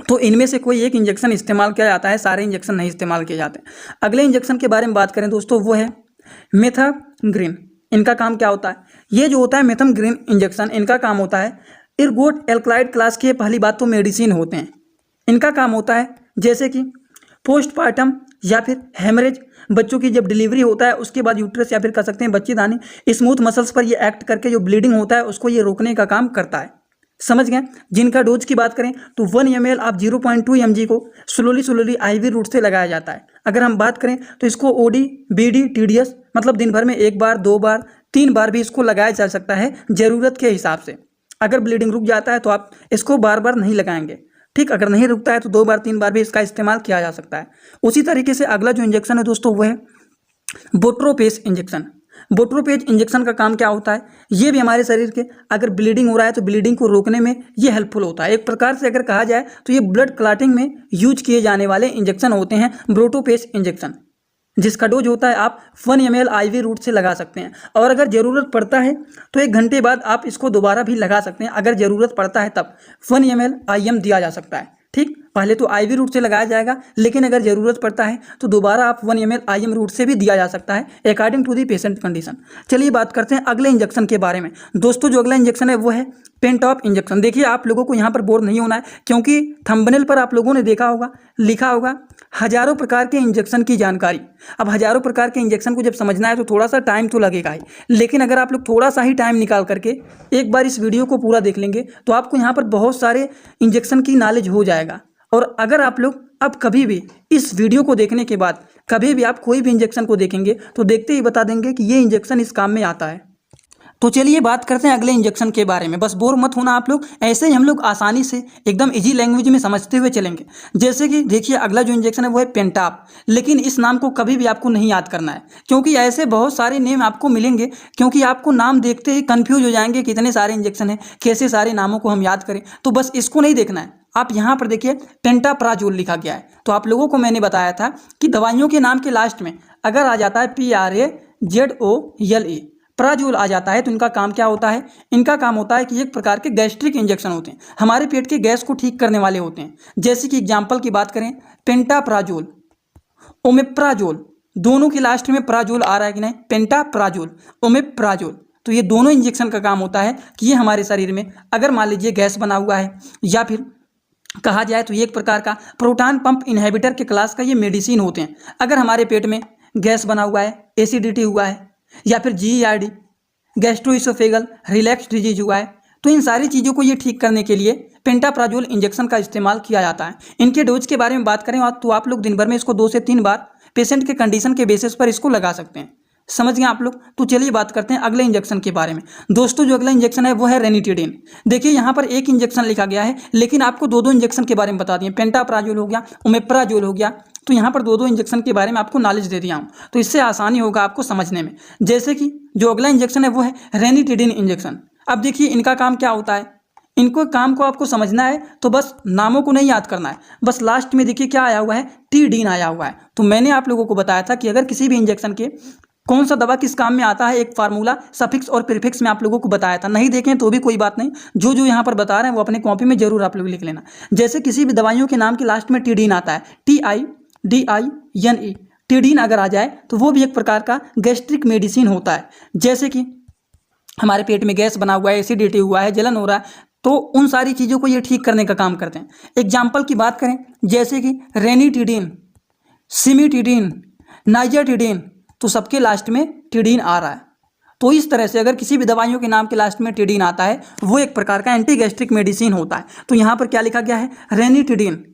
तो इनमें से कोई एक इंजेक्शन इस्तेमाल किया जाता है, सारे इंजेक्शन नहीं इस्तेमाल किए जाते। अगले इंजेक्शन के बारे में बात करें दोस्तों वो है मेथाग्रीन। इनका काम क्या होता है? ये जो होता है मेथाग्रीन इंजेक्शन, इनका काम होता है इर्गोट एल्कलाइड क्लास के, पहली बात तो मेडिसिन होते हैं। इनका काम होता है जैसे कि पोस्टपार्टम या फिर हेमरेज, बच्चों की जब डिलीवरी होता है उसके बाद यूट्रस या फिर कह सकते हैं बच्चेदानी, स्मूथ मसल्स पर ये एक्ट करके जो ब्लीडिंग होता है उसको ये रोकने का काम करता है। समझ गए? जिनका डोज की बात करें तो 1 ml आप 0.2 mg को स्लोली आईवी रूट से लगाया जाता है। अगर हम बात करें तो इसको ओडी बीडी टीडीएस मतलब दिन भर में 1 बार 2 बार 3 बार भी इसको लगाया जा सकता है ज़रूरत के हिसाब से। अगर ब्लीडिंग रुक जाता है तो आप इसको बार बार नहीं लगाएंगे, ठीक। अगर नहीं रुकता है तो 2 बार 3 बार भी इसका इस्तेमाल किया जा सकता है। उसी तरीके से अगला जो इंजेक्शन है दोस्तों वो है बोट्रोपेस इंजेक्शन। बोट्रोपेज इंजेक्शन का काम क्या होता है, ये भी हमारे शरीर के अगर ब्लीडिंग हो रहा है तो ब्लीडिंग को रोकने में ये हेल्पफुल होता है। एक प्रकार से अगर कहा जाए तो ये ब्लड क्लॉटिंग में यूज किए जाने वाले इंजेक्शन होते हैं बोट्रोपेज इंजेक्शन, जिसका डोज होता है आप 1 ml IV रूट से लगा सकते हैं। और अगर ज़रूरत पड़ता है तो 1 घंटे बाद आप इसको दोबारा भी लगा सकते हैं। अगर ज़रूरत पड़ता है तब 1 ml IM दिया जा सकता है। ठीक, पहले तो IV रूट से लगाया जाएगा, लेकिन अगर ज़रूरत पड़ता है तो दोबारा आप 1 ml IM रूट से भी दिया जा सकता है according to the patient condition. चलिए बात करते हैं अगले इंजेक्शन के बारे में। दोस्तों जो अगला इंजेक्शन है वो है पेंटॉप इंजेक्शन। देखिए आप लोगों को यहाँ पर बोर नहीं होना है, क्योंकि थंबनेल पर आप लोगों ने देखा होगा, लिखा होगा हजारों प्रकार के इंजेक्शन की जानकारी। अब हजारों प्रकार के इंजेक्शन को जब समझना है तो थोड़ा सा टाइम तो लगेगा ही, लेकिन अगर आप लोग थोड़ा सा ही टाइम निकाल करके एक बार इस वीडियो को पूरा देख लेंगे तो आपको यहाँ पर बहुत सारे इंजेक्शन की नॉलेज हो जाएगा। और अगर आप लोग अब कभी भी इस वीडियो को देखने के बाद कभी भी आप कोई भी इंजेक्शन को देखेंगे तो देखते ही बता देंगे कि ये इंजेक्शन इस काम में आता है। तो चलिए बात करते हैं अगले इंजेक्शन के बारे में। बस बोर मत होना आप लोग, ऐसे ही हम लोग आसानी से एकदम इजी लैंग्वेज में समझते हुए चलेंगे। जैसे कि देखिए अगला जो इंजेक्शन है वो है पेंटाप, लेकिन इस नाम को कभी भी आपको नहीं याद करना है, क्योंकि ऐसे बहुत सारे नेम आपको मिलेंगे, क्योंकि आपको नाम देखते ही कन्फ्यूज हो जाएंगे कितने सारे इंजेक्शन हैं, कैसे सारे नामों को हम याद करें। तो बस इसको नहीं देखना है, आप यहाँ पर देखिए पेंटाप्राजोल लिखा गया है। तो आप लोगों को मैंने बताया था कि दवाइयों के नाम के लास्ट में अगर आ जाता है PRAZOLE प्राजोल आ जाता है तो इनका काम क्या होता है, इनका काम होता है कि एक प्रकार के गैस्ट्रिक इंजेक्शन होते हैं, हमारे पेट के गैस को ठीक करने वाले होते हैं। जैसे कि एग्जाम्पल की बात करें, पेंटाप्राजोल, ओमेप्राजोल, दोनों के लास्ट में प्राजोल आ रहा है कि नहीं, पेंटाप्राजोल, ओमेप्राजोल। तो ये दोनों इंजेक्शन का काम होता है कि ये हमारे शरीर में अगर मान लीजिए गैस बना हुआ है, या फिर कहा जाए तो ये एक प्रकार का प्रोटॉन पंप इनहिबिटर के क्लास का ये मेडिसिन होते हैं। अगर हमारे पेट में गैस बना हुआ है, एसिडिटी हुआ है, या फिर GERD गैस्ट्रोइसोफेगल रिलैक्स डिजीज हुआ है, तो इन सारी चीज़ों को ये ठीक करने के लिए पेंटाप्राजोल इंजेक्शन का इस्तेमाल किया जाता है। इनके डोज के बारे में बात करें तो आप लोग दिन भर में इसको 2 से 3 बार पेशेंट के कंडीशन के बेसिस पर इसको लगा सकते हैं। समझ गए आप लोग। तो चलिए बात करते हैं अगले इंजेक्शन के बारे में। दोस्तों जो अगला इंजेक्शन है वो है रेनिटिडिन। देखिए यहाँ पर एक इंजेक्शन लिखा गया है, लेकिन आपको 2 इंजेक्शन के बारे में बता दिए, पेंटाप्राजोल हो गया, ओमेप्राजोल हो गया। तो यहाँ पर 2 इंजेक्शन के बारे में आपको नॉलेज दे दिया हूँ, तो इससे आसानी होगा आपको समझने में। जैसे कि जो अगला इंजेक्शन है वो है रेनिटिडिन इंजेक्शन। अब देखिए इनका काम क्या होता है, इनको काम को आपको समझना है तो बस नामों को नहीं याद करना है, बस लास्ट में देखिए क्या आया हुआ है, टीडीन आया हुआ है। तो मैंने आप लोगों को बताया था कि अगर किसी भी इंजेक्शन के कौन सा दवा किस काम में आता है, एक फार्मूला सफिक्स और प्रीफिक्स में आप लोगों को बताया था। नहीं देखें तो भी कोई बात नहीं, जो जो यहाँ पर बता रहे हैं वो अपने कॉपी में जरूर आप लोग लिख लेना। जैसे किसी भी दवाइयों के नाम के लास्ट में टीडीन आता है, TIDINE, टीडीन अगर आ जाए तो वो भी एक प्रकार का गैस्ट्रिक मेडिसिन होता है। जैसे कि हमारे पेट में गैस बना हुआ है, एसिडिटी हुआ है, जलन हो रहा है, तो उन सारी चीज़ों को ये ठीक करने का काम करते हैं। एग्जाम्पल की बात करें जैसे कि रेनिटिडिन, सिमिटिडिन, नाइजाटिडिन, तो सबके लास्ट में टीडीन आ रहा है। तो इस तरह से अगर किसी भी दवाइयों के नाम के लास्ट में टीडीन आता है वो एक प्रकार का एंटी गैस्ट्रिक मेडिसिन होता है। तो यहाँ पर क्या लिखा गया है, रेनिटिडिन।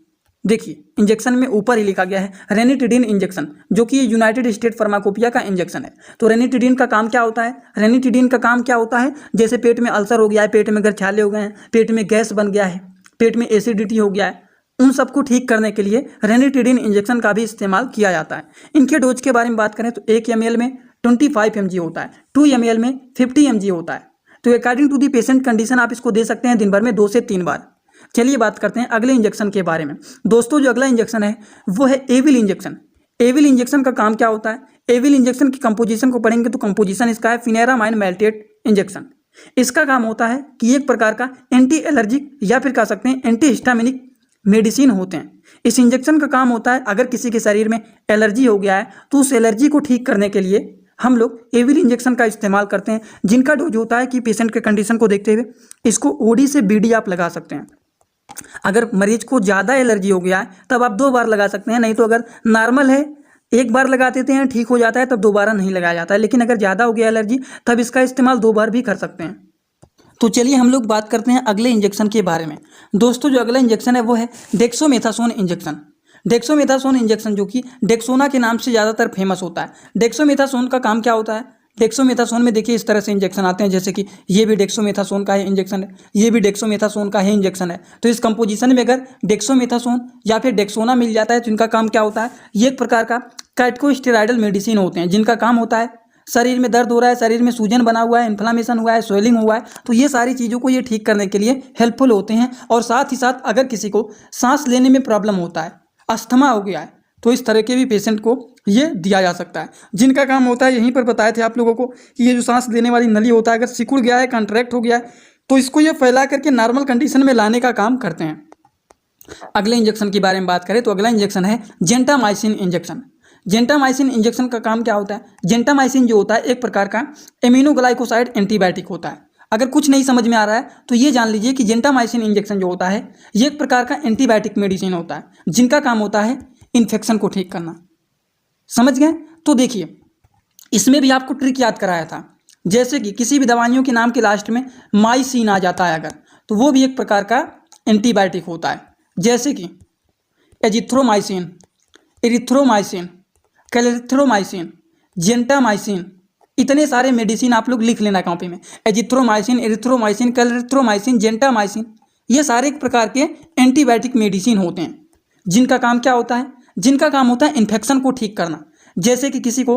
देखिए इंजेक्शन में ऊपर ही लिखा गया है रेनिटिडिन इंजेक्शन, जो कि यूनाइटेड स्टेट फार्माकोपिया का इंजेक्शन है। तो रेनिटिडिन का काम क्या होता है, रेनिटिडिन का काम क्या होता है, जैसे पेट में अल्सर हो गया है, पेट में अगर छाले हो गए हैं, पेट में गैस बन गया है, पेट में एसिडिटी हो गया है, उन सबको ठीक करने के लिए रेनिटिडिन इंजेक्शन का भी इस्तेमाल किया जाता है। इनके डोज के बारे में बात करें तो 1 ml में 25 mg होता है, 2 ml में 50 mg होता है। तो according to the patient condition आप इसको दे सकते हैं दिन भर में 2 से 3 बार। चलिए बात करते हैं अगले इंजेक्शन के बारे में। दोस्तों जो अगला इंजेक्शन है वो है एविल इंजेक्शन। एविल इंजेक्शन का काम क्या होता है, एविल इंजेक्शन की कंपोजिशन को पढ़ेंगे तो कंपोजिशन इसका है फिनेरामाइन मैल्टेट इंजेक्शन। इसका काम होता है कि एक प्रकार का एंटी एलर्जिक या फिर कह सकते हैं एंटी हिस्टामिनिक मेडिसिन होते हैं। इस इंजेक्शन का काम होता है अगर किसी के शरीर में एलर्जी हो गया है तो उस एलर्जी को ठीक करने के लिए हम लोग एविल इंजेक्शन का इस्तेमाल करते हैं, जिनका डोज होता है कि पेशेंट के कंडीशन को देखते हुए इसको OD से BD आप लगा सकते हैं। अगर मरीज को ज़्यादा एलर्जी हो गया है तब आप 2 बार लगा सकते हैं, नहीं तो अगर नॉर्मल है 1 बार लगा देते हैं, ठीक हो जाता है, तब दोबारा नहीं लगाया जाता है। लेकिन अगर ज़्यादा हो गया एलर्जी तब इसका इस्तेमाल 2 बार भी कर सकते हैं। तो चलिए हम लोग बात करते हैं अगले इंजेक्शन के बारे में। दोस्तों जो अगला इंजेक्शन है वो है डेक्सोमेथासोन इंजेक्शन। डेक्सोमेथासोन इंजेक्शन जो कि डेक्सोना के नाम से ज़्यादातर फेमस होता है। डेक्सोमेथासोन का काम क्या होता है, डेक्सोमेथासोन में देखिए इस तरह से इंजेक्शन आते हैं, जैसे कि ये भी डेक्सोमेथासोन का ही इंजेक्शन है, ये भी डेक्सोमेथासोन का ही इंजेक्शन है। तो इस कंपोजिशन में अगर डेक्सोमेथासोन या फिर डेक्सोना मिल जाता है तो इनका काम क्या होता है, ये एक प्रकार का कार्टिकोस्टेरॉइडल मेडिसिन होते हैं, जिनका काम होता है शरीर में दर्द हो रहा है, शरीर में सूजन बना हुआ है, इन्फ्लामेशन हुआ है, स्वेलिंग हुआ है, तो ये सारी चीज़ों को ये ठीक करने के लिए हेल्पफुल होते हैं। और साथ ही साथ अगर किसी को सांस लेने में प्रॉब्लम होता है, अस्थमा हो गया है, तो इस तरह के भी पेशेंट को ये दिया जा सकता है, जिनका काम होता है, यहीं पर बताए थे आप लोगों को कि ये जो सांस लेने वाली नली होता है, अगर सिकुड़ गया है, कॉन्ट्रैक्ट हो गया है, तो इसको ये फैला करके नॉर्मल कंडीशन में लाने का काम करते हैं। अगले इंजेक्शन के बारे में बात करें तो अगला इंजेक्शन है जेंटामाइसिन इंजेक्शन। जेंटामाइसिन इंजेक्शन का काम क्या होता है? जेंटामाइसिन जो होता है एक प्रकार का इम्यूनोग्लाइकोसाइड एंटीबायोटिक होता है। अगर कुछ नहीं समझ में आ रहा है तो ये जान लीजिए कि जेंटामाइसिन इंजेक्शन जो होता है ये एक प्रकार का एंटीबायोटिक मेडिसिन होता है, जिनका काम होता है इन्फेक्शन को ठीक करना। समझ गए? तो देखिए, इसमें भी आपको ट्रिक याद कराया था, जैसे कि किसी भी दवाइयों के नाम के लास्ट में माइसिन आ जाता है अगर, तो वो भी एक प्रकार का एंटीबायोटिक होता है, जैसे कि एजिथ्रोमाइसिन, एरिथ्रोमाइसिन, क्लेरिथ्रोमाइसिन, जेंटामाइसिन, इतने सारे मेडिसिन आप लोग लिख लेना कॉपी में। एजिथ्रोमाइसिन, एरिथ्रोमाइसिन, क्लेरिथ्रोमाइसिन, जेंटामाइसिन, ये सारे एक प्रकार के एंटीबायोटिक मेडिसिन होते हैं, जिनका काम क्या होता है? जिनका काम होता है इन्फेक्शन को ठीक करना। जैसे कि किसी को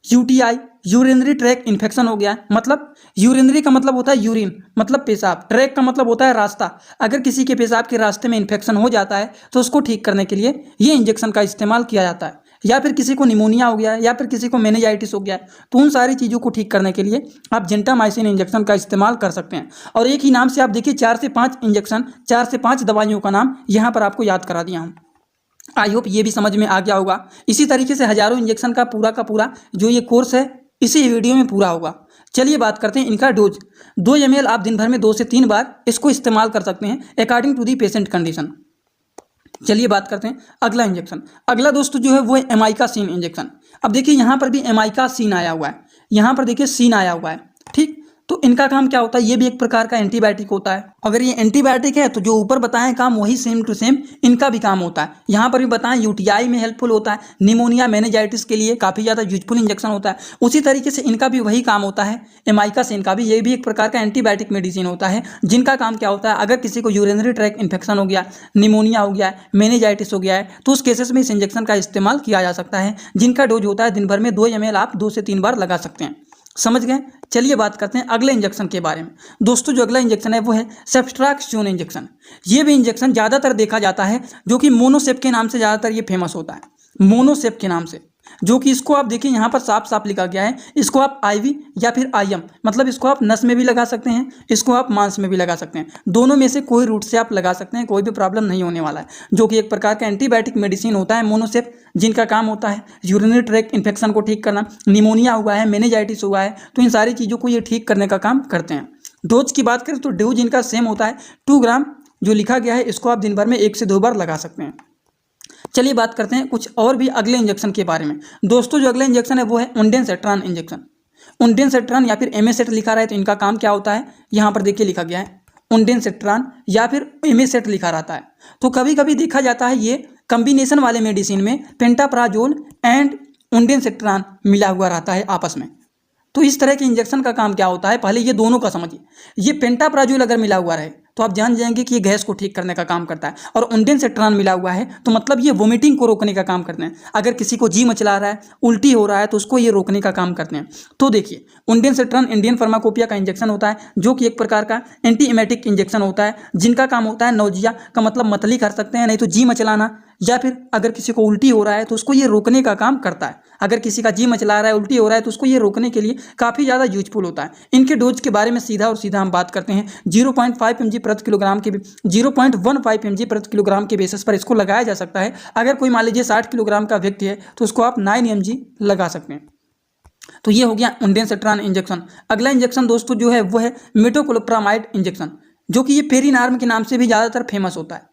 यूटीआई, यूरिनरी ट्रैक इन्फेक्शन हो गया है, मतलब यूरिनरी का मतलब होता है यूरिन, मतलब पेशाब, ट्रैक का मतलब होता है रास्ता। अगर किसी के पेशाब के रास्ते में इन्फेक्शन हो जाता है तो उसको ठीक करने के लिए ये इंजेक्शन का इस्तेमाल किया जाता है। या फिर किसी को निमोनिया हो गया है, या फिर किसी को मेनिंजाइटिस हो गया है, तो उन सारी चीज़ों को ठीक करने के लिए आप जेंटामाइसिन इंजेक्शन का इस्तेमाल कर सकते हैं। और एक ही नाम से आप देखिए 4 से 5 इंजेक्शन, 4 से 5 दवाइयों का नाम यहाँ पर आपको याद करा दिया हूँ। आई होप ये भी समझ में आ गया होगा। इसी तरीके से हजारों इंजेक्शन का पूरा जो ये कोर्स है इसी वीडियो में पूरा होगा। चलिए बात करते हैं इनका डोज। 2 ml आप दिन भर में 2 से 3 बार इसको इस्तेमाल कर सकते हैं according to the patient condition. चलिए बात करते हैं अगला इंजेक्शन। अगला दोस्तों जो है वो है एमाइकासिन इंजेक्शन। अब देखिए यहाँ पर भी एमाइकासिन आया हुआ है, यहाँ पर देखिए सीन आया हुआ है, ठीक। तो इनका काम क्या होता है? ये भी एक प्रकार का एंटीबायोटिक होता है। अगर ये एंटीबायोटिक है तो जो ऊपर बताएं काम वही सेम टू सेम इनका भी काम होता है। यहाँ पर भी बताएं यूटीआई में हेल्पफुल होता है, निमोनिया मेनिंजाइटिस के लिए काफ़ी ज़्यादा यूजफुल इंजेक्शन होता है। उसी तरीके से इनका भी वही काम होता है, एमाइकासिन का भी, ये भी एक प्रकार का एंटीबायोटिक मेडिसिन होता है, जिनका काम क्या होता है? अगर किसी को यूरिनरी ट्रैक इन्फेक्शन हो गया, निमोनिया हो गया, मेनिंजाइटिस हो गया है, तो उस केसेस में इस इंजेक्शन का इस्तेमाल किया जा सकता है, जिनका डोज होता है दिन भर में 2 ml आप 2 से 3 बार लगा सकते हैं। समझ गए? चलिए बात करते हैं अगले इंजेक्शन के बारे में। दोस्तों जो अगला इंजेक्शन है वो है सेफ्ट्राक्सोन इंजेक्शन। ये भी इंजेक्शन ज़्यादातर देखा जाता है, जो कि मोनोसेप के नाम से ज़्यादातर ये फेमस होता है, मोनोसेप के नाम से, जो कि इसको आप देखिए यहाँ पर साफ साफ लिखा गया है। इसको आप आईवी या फिर आईएम, मतलब इसको आप नस में भी लगा सकते हैं, इसको आप मांस में भी लगा सकते हैं, दोनों में से कोई रूट से आप लगा सकते हैं, कोई भी प्रॉब्लम नहीं होने वाला है। जो कि एक प्रकार का एंटीबायोटिक मेडिसिन होता है मोनोसेप, जिनका काम होता है यूरिनरी ट्रैक इन्फेक्शन को ठीक करना, निमोनिया हुआ है, मेनिंजाइटिस हुआ है, तो इन सारी चीज़ों को ये ठीक करने का काम करते हैं। डोज की बात करें तो डोज इनका सेम होता है, 2 ग्राम जो लिखा गया है, इसको आप दिन भर में 1 से 2 बार लगा सकते हैं। चलिए बात करते हैं कुछ और भी अगले इंजेक्शन के बारे में। दोस्तों जो अगला इंजेक्शन है वो है ओंडेनसेट्रान इंजेक्शन। ओंडेनसेट्रान या फिर एमेसेट लिखा रहा है, तो इनका काम क्या होता है? यहाँ पर देखिए लिखा गया है ओंडेनसेट्रान या फिर एमेसेट लिखा रहता है। तो कभी कभी देखा जाता है ये कम्बिनेशन वाले मेडिसिन में पेंटाप्राजोल एंड ओंडेनसेट्रान मिला हुआ रहता है आपस में। तो इस तरह के इंजेक्शन का काम क्या होता है? पहले ये दोनों का समझिए। ये पेंटाप्राजोल अगर मिला हुआ रहे तो आप जान जाएंगे कि ये गैस को ठीक करने का काम करता है, और ओंडेनसेट्रान मिला हुआ है तो मतलब ये वोमिटिंग को रोकने का काम करते हैं। अगर किसी को जी मचला रहा है, उल्टी हो रहा है, तो उसको ये रोकने का काम करते हैं। तो देखिए ओंडेनसेट्रान इंडियन फार्माकोपिया का इंजेक्शन होता है, जो कि एक प्रकार का एंटी एमेटिक इंजेक्शन होता है, जिनका काम होता है नौजिया का मतलब मतली कर सकते हैं, नहीं तो जी मचलाना, या फिर अगर किसी को उल्टी हो रहा है तो उसको ये रोकने का काम करता है। अगर किसी का जी मचला रहा है, उल्टी हो रहा है, तो उसको ये रोकने के लिए काफ़ी ज़्यादा यूजफुल होता है। इनके डोज के बारे में सीधा और सीधा हम बात करते हैं। 0.5 mg प्रति किलोग्राम के 0.15 mg प्रति किलोग्राम के बेसिस पर इसको लगाया जा सकता है। अगर कोई मान लीजिए 60 किलोग्राम का व्यक्ति है तो उसको आप 9 mg लगा सकते हैं। तो ये हो गया ओंडेनसेट्रान इंजेक्शन। अगला इंजेक्शन दोस्तों जो है वो है मेटोक्लोप्रामाइड इंजेक्शन, जो कि ये पेरिनार्म के नाम से भी ज़्यादातर फेमस होता है।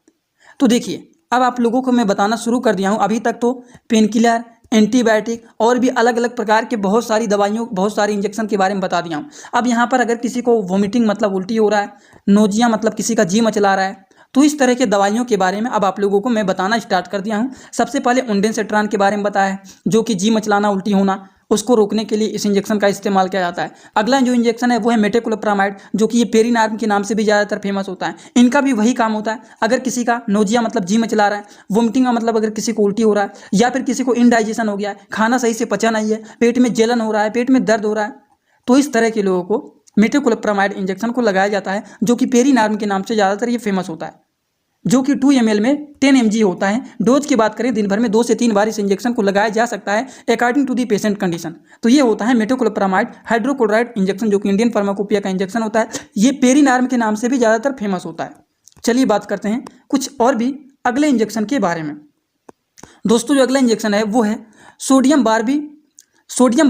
तो देखिए अब आप लोगों को मैं बताना शुरू कर दिया हूँ। अभी तक तो पेन किलर, एंटीबायोटिक और भी अलग अलग प्रकार के बहुत सारी दवाइयों, बहुत सारी इंजेक्शन के बारे में बता दिया हूँ। अब यहाँ पर अगर किसी को वोमिटिंग मतलब उल्टी हो रहा है, नोजिया मतलब किसी का जी मचला रहा है, तो इस तरह के दवाइयों के बारे में अब आप लोगों को मैं बताना स्टार्ट कर दिया हूँ। सबसे पहले ओंडेनसेट्रान के बारे में बताया है, जो कि जी मचलाना, उल्टी होना, उसको रोकने के लिए इस इंजेक्शन का इस्तेमाल किया जाता है। अगला जो इंजेक्शन है वो है मेटेकुलोप्रामाइड, जो कि ये पेरिनार्म के नाम से भी ज़्यादातर फेमस होता है। इनका भी वही काम होता है, अगर किसी का नोजिया मतलब जी मचला रहा है, वोमिटिंग का मतलब अगर किसी को उल्टी हो रहा है, या फिर किसी को इनडाइजेशन हो गया है, खाना सही से पचा नहीं है, पेट में जलन हो रहा है, पेट में दर्द हो रहा है, तो इस तरह के लोगों को मेटेकुलोप्रामाइड इंजेक्शन को लगाया जाता है, जो कि पेरिनार्म के नाम से ज़्यादातर ये फेमस होता है, जो कि 2 ml में 10 mg होता है। डोज की बात करें, दिन भर में 2 से 3 बार इस इंजेक्शन को लगाया जा सकता है according to the patient condition. तो ये होता है मेटोक्लोप्रामाइड हाइड्रोक्लोराइड इंजेक्शन, जो कि इंडियन फार्माकोपिया का इंजेक्शन होता है। ये पेरिनार्म के नाम से भी ज़्यादातर फेमस होता है। चलिए बात करते हैं कुछ और भी अगले इंजेक्शन के बारे में। दोस्तों जो अगला इंजेक्शन है वो है सोडियम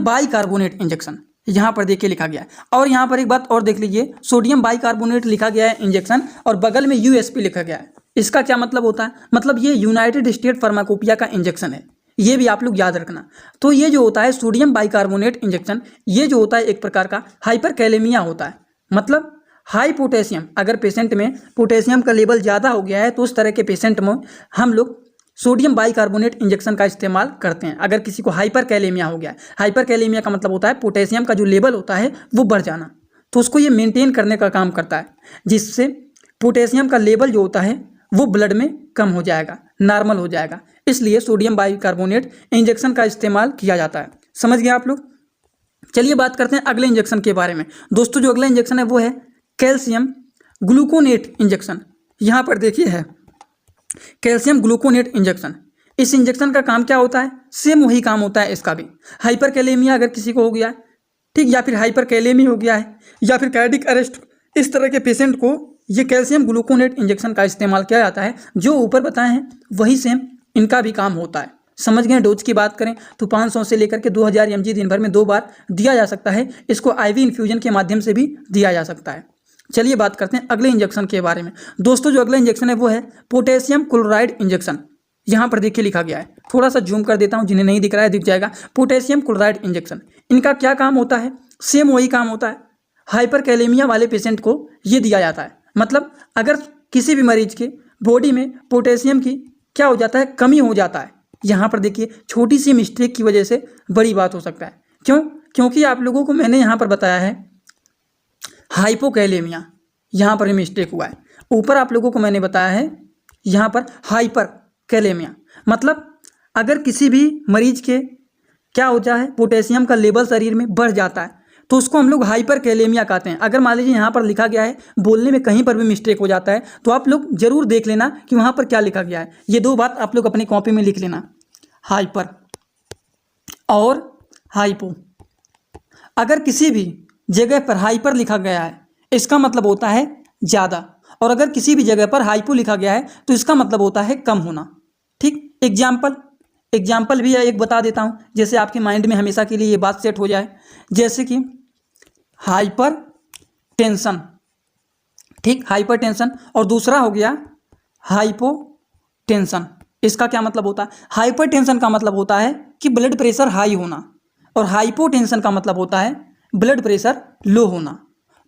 बाइकार्बोनेट इंजेक्शन। यहाँ पर देखिए लिखा गया है, और यहाँ पर एक बात और देख लीजिए, सोडियम बाइकार्बोनेट लिखा गया है इंजेक्शन और बगल में यूएसपी लिखा गया है। इसका क्या मतलब होता है? मतलब ये यूनाइटेड स्टेट फार्माकोपिया का इंजेक्शन है, ये भी आप लोग याद रखना। तो ये जो होता है सोडियम बाइकार्बोनेट इंजेक्शन, ये जो होता है एक प्रकार का हाइपरकैलेमिया होता है, मतलब हाई पोटेशियम, अगर पेशेंट में पोटेशियम का लेवल ज़्यादा हो गया है तो उस तरह के पेशेंट में हम लोग सोडियम बाइकार्बोनेट इंजेक्शन का इस्तेमाल करते हैं। अगर किसी को हाइपरकैलेमिया हो गया है, हाइपरकैलेमिया का मतलब होता है पोटेशियम का जो लेवल होता है वो बढ़ जाना, तो उसको ये मेंटेन करने का काम करता है, जिससे पोटेशियम का लेवल जो होता है वो ब्लड में कम हो जाएगा, नॉर्मल हो जाएगा। इसलिए सोडियम बाइकार्बोनेट इंजेक्शन का इस्तेमाल किया जाता है। समझ गए आप लोग? चलिए बात करते हैं अगले इंजेक्शन के बारे में। दोस्तों जो अगला इंजेक्शन है वो है कैल्शियम ग्लूकोनेट इंजेक्शन। यहाँ पर देखिए है कैल्शियम ग्लूकोनेट इंजेक्शन। इस इंजेक्शन का काम क्या होता है? सेम वही काम होता है इसका भी। हाइपरकैलेमिया अगर किसी को हो गया है, ठीक, या फिर हाइपरकैलेमी हो गया है, या फिर कार्डिक अरेस्ट, इस तरह के पेशेंट को ये कैल्शियम ग्लूकोनेट इंजेक्शन का इस्तेमाल किया जाता है। जो ऊपर बताए हैं वही सेम इनका भी काम होता है। समझ गए? डोज की बात करें तो 500 से लेकर के 2000 mg दिन भर में 2 बार दिया जा सकता है। इसको IV इन्फ्यूजन के माध्यम से भी दिया जा सकता है। चलिए बात करते हैं अगले इंजेक्शन के बारे में। दोस्तों जो अगला इंजेक्शन है वो है पोटेशियम क्लोराइड इंजेक्शन। यहाँ पर देखिए लिखा गया है, थोड़ा सा जूम कर देता हूँ, जिन्हें नहीं दिख रहा है दिख जाएगा। पोटेशियम क्लोराइड इंजेक्शन, इनका क्या काम होता है? सेम वही काम होता है। हाइपरकैलेमिया वाले पेशेंट को ये दिया जाता है, मतलब अगर किसी भी मरीज के बॉडी में पोटेशियम की क्या हो जाता है, कमी हो जाता है। यहाँ पर देखिए छोटी सी मिस्टेक की वजह से बड़ी बात हो सकता है। क्यों? क्योंकि आप लोगों को मैंने यहाँ पर बताया है हाइपोकैलेमिया, यहाँ पर मिस्टेक हुआ है। ऊपर आप लोगों को मैंने बताया है यहाँ पर हाइपरकैलेमिया, मतलब अगर किसी भी मरीज के क्या होता है, पोटेशियम का लेवल शरीर में बढ़ जाता है तो उसको हम लोग हाइपरकैलेमिया कहते हैं। अगर मान लीजिए यहाँ पर लिखा गया है, बोलने में कहीं पर भी मिस्टेक हो जाता है तो आप लोग जरूर देख लेना कि वहाँ पर क्या लिखा गया है। ये 2 बात आप लोग अपनी कॉपी में लिख लेना, हाइपर और हाइपो। अगर किसी भी जगह पर हाइपर लिखा गया है इसका मतलब होता है ज़्यादा, और अगर किसी भी जगह पर हाइपो लिखा गया है तो इसका मतलब होता है कम होना। ठीक, एग्जाम्पल भी एक बता देता हूँ, जैसे आपके माइंड में हमेशा के लिए ये बात सेट हो जाए। जैसे कि हाइपर टेंशन, ठीक, हाइपर टेंशन, और दूसरा हो गया हाइपोटेंशन। इसका क्या मतलब होता है? हाइपर टेंशन का मतलब होता है कि ब्लड प्रेशर हाई होना, और हाइपोटेंशन का मतलब होता है ब्लड प्रेशर लो होना।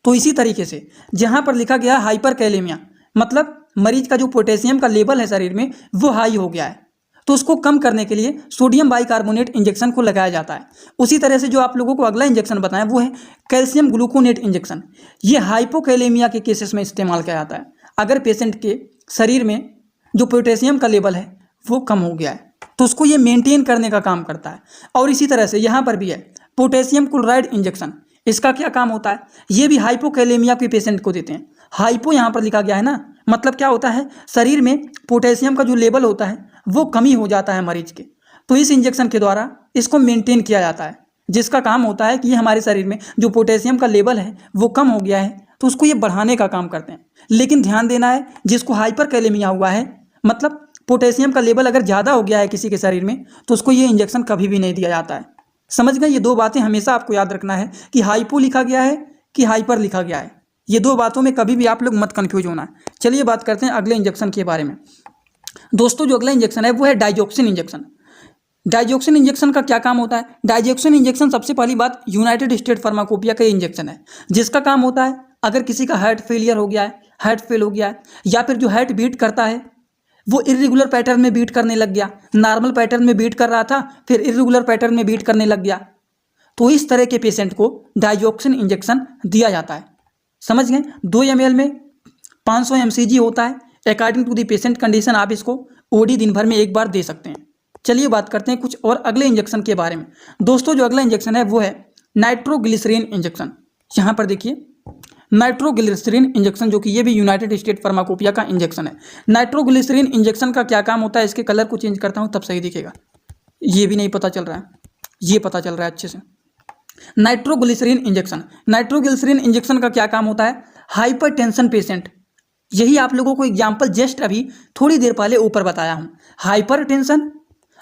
तो इसी तरीके से जहाँ पर लिखा गया हाइपरकैलेमिया, मतलब मरीज का जो पोटेशियम का लेवल है शरीर में वो हाई हो गया है, तो उसको कम करने के लिए सोडियम बाइकार्बोनेट इंजेक्शन को लगाया जाता है। उसी तरह से जो आप लोगों को अगला इंजेक्शन बताया वो है कैल्शियम ग्लूकोनेट इंजेक्शन। ये हाइपोकैलेमिया के केसेस में इस्तेमाल किया जाता है, अगर पेशेंट के शरीर में जो पोटेशियम का लेवल है वो कम हो गया है तो उसको ये मेंटेन करने का काम करता है। और इसी तरह से यहाँ पर भी है पोटेशियम क्लोराइड इंजेक्शन। इसका क्या काम होता है? ये भी हाइपोकैलेमिया के पेशेंट को देते हैं। हाइपो यहाँ पर लिखा गया है ना, मतलब क्या होता है, शरीर में पोटेशियम का जो लेवल होता है वो कमी हो जाता है मरीज के, तो इस इंजेक्शन के द्वारा इसको मेंटेन किया जाता है, जिसका काम होता है कि ये हमारे शरीर में जो पोटेशियम का लेवल है वो कम हो गया है तो उसको ये बढ़ाने का काम करते हैं। लेकिन ध्यान देना है, जिसको हाइपरकैलेमिया हुआ है, मतलब पोटेशियम का लेवल अगर ज़्यादा हो गया है किसी के शरीर में, तो उसको ये इंजेक्शन कभी भी नहीं दिया जाता है। समझ गए? ये 2 बातें हमेशा आपको याद रखना है कि हाइपो लिखा गया है कि हाइपर लिखा गया है। ये 2 बातों में कभी भी आप लोग मत कन्फ्यूज होना है। चलिए बात करते हैं अगले इंजेक्शन के बारे में। दोस्तों जो अगला इंजेक्शन है वो है डाइजोक्सिन इंजेक्शन। डाइजोक्सिन इंजेक्शन का क्या काम होता है? डाइजोक्सिन इंजेक्शन सबसे पहली बात यूनाइटेड स्टेट फार्माकोपिया का इंजेक्शन है, जिसका काम होता है अगर किसी का हार्ट फेलियर हो गया है, हार्ट फेल हो गया है, या फिर जो हार्ट बीट करता है वो इर्रेगुलर पैटर्न में बीट करने लग गया, नॉर्मल पैटर्न में बीट कर रहा था फिर इर्रेगुलर पैटर्न में बीट करने लग गया, तो इस तरह के पेशेंट को डाइजॉक्सिन इंजेक्शन दिया जाता है। समझ गए? 2 ml में 500 mcg होता है। According to the patient condition आप इसको ओडी दिन भर में एक बार दे सकते हैं। चलिए बात करते हैं कुछ और अगले इंजेक्शन के बारे में। दोस्तों जो अगला इंजेक्शन है वो है नाइट्रोग्लिसरीन इंजेक्शन। यहाँ पर देखिए नाइट्रोग्लिसरीन इंजेक्शन, जो कि ये भी यूनाइटेड स्टेट फार्माकोपिया का इंजेक्शन है। नाइट्रोग्लिसरीन इंजेक्शन का क्या काम होता है, इसके कलर को चेंज करता हूँ तब सही दिखेगा। ये भी नहीं पता चल रहा है, ये पता चल रहा है अच्छे से। नाइट्रोग्लिसरीन इंजेक्शन का क्या काम होता है? हाइपरटेंशन पेशेंट, यही आप लोगों को एग्जाम्पल जस्ट अभी थोड़ी देर पहले ऊपर बताया हूँ, हाइपरटेंशन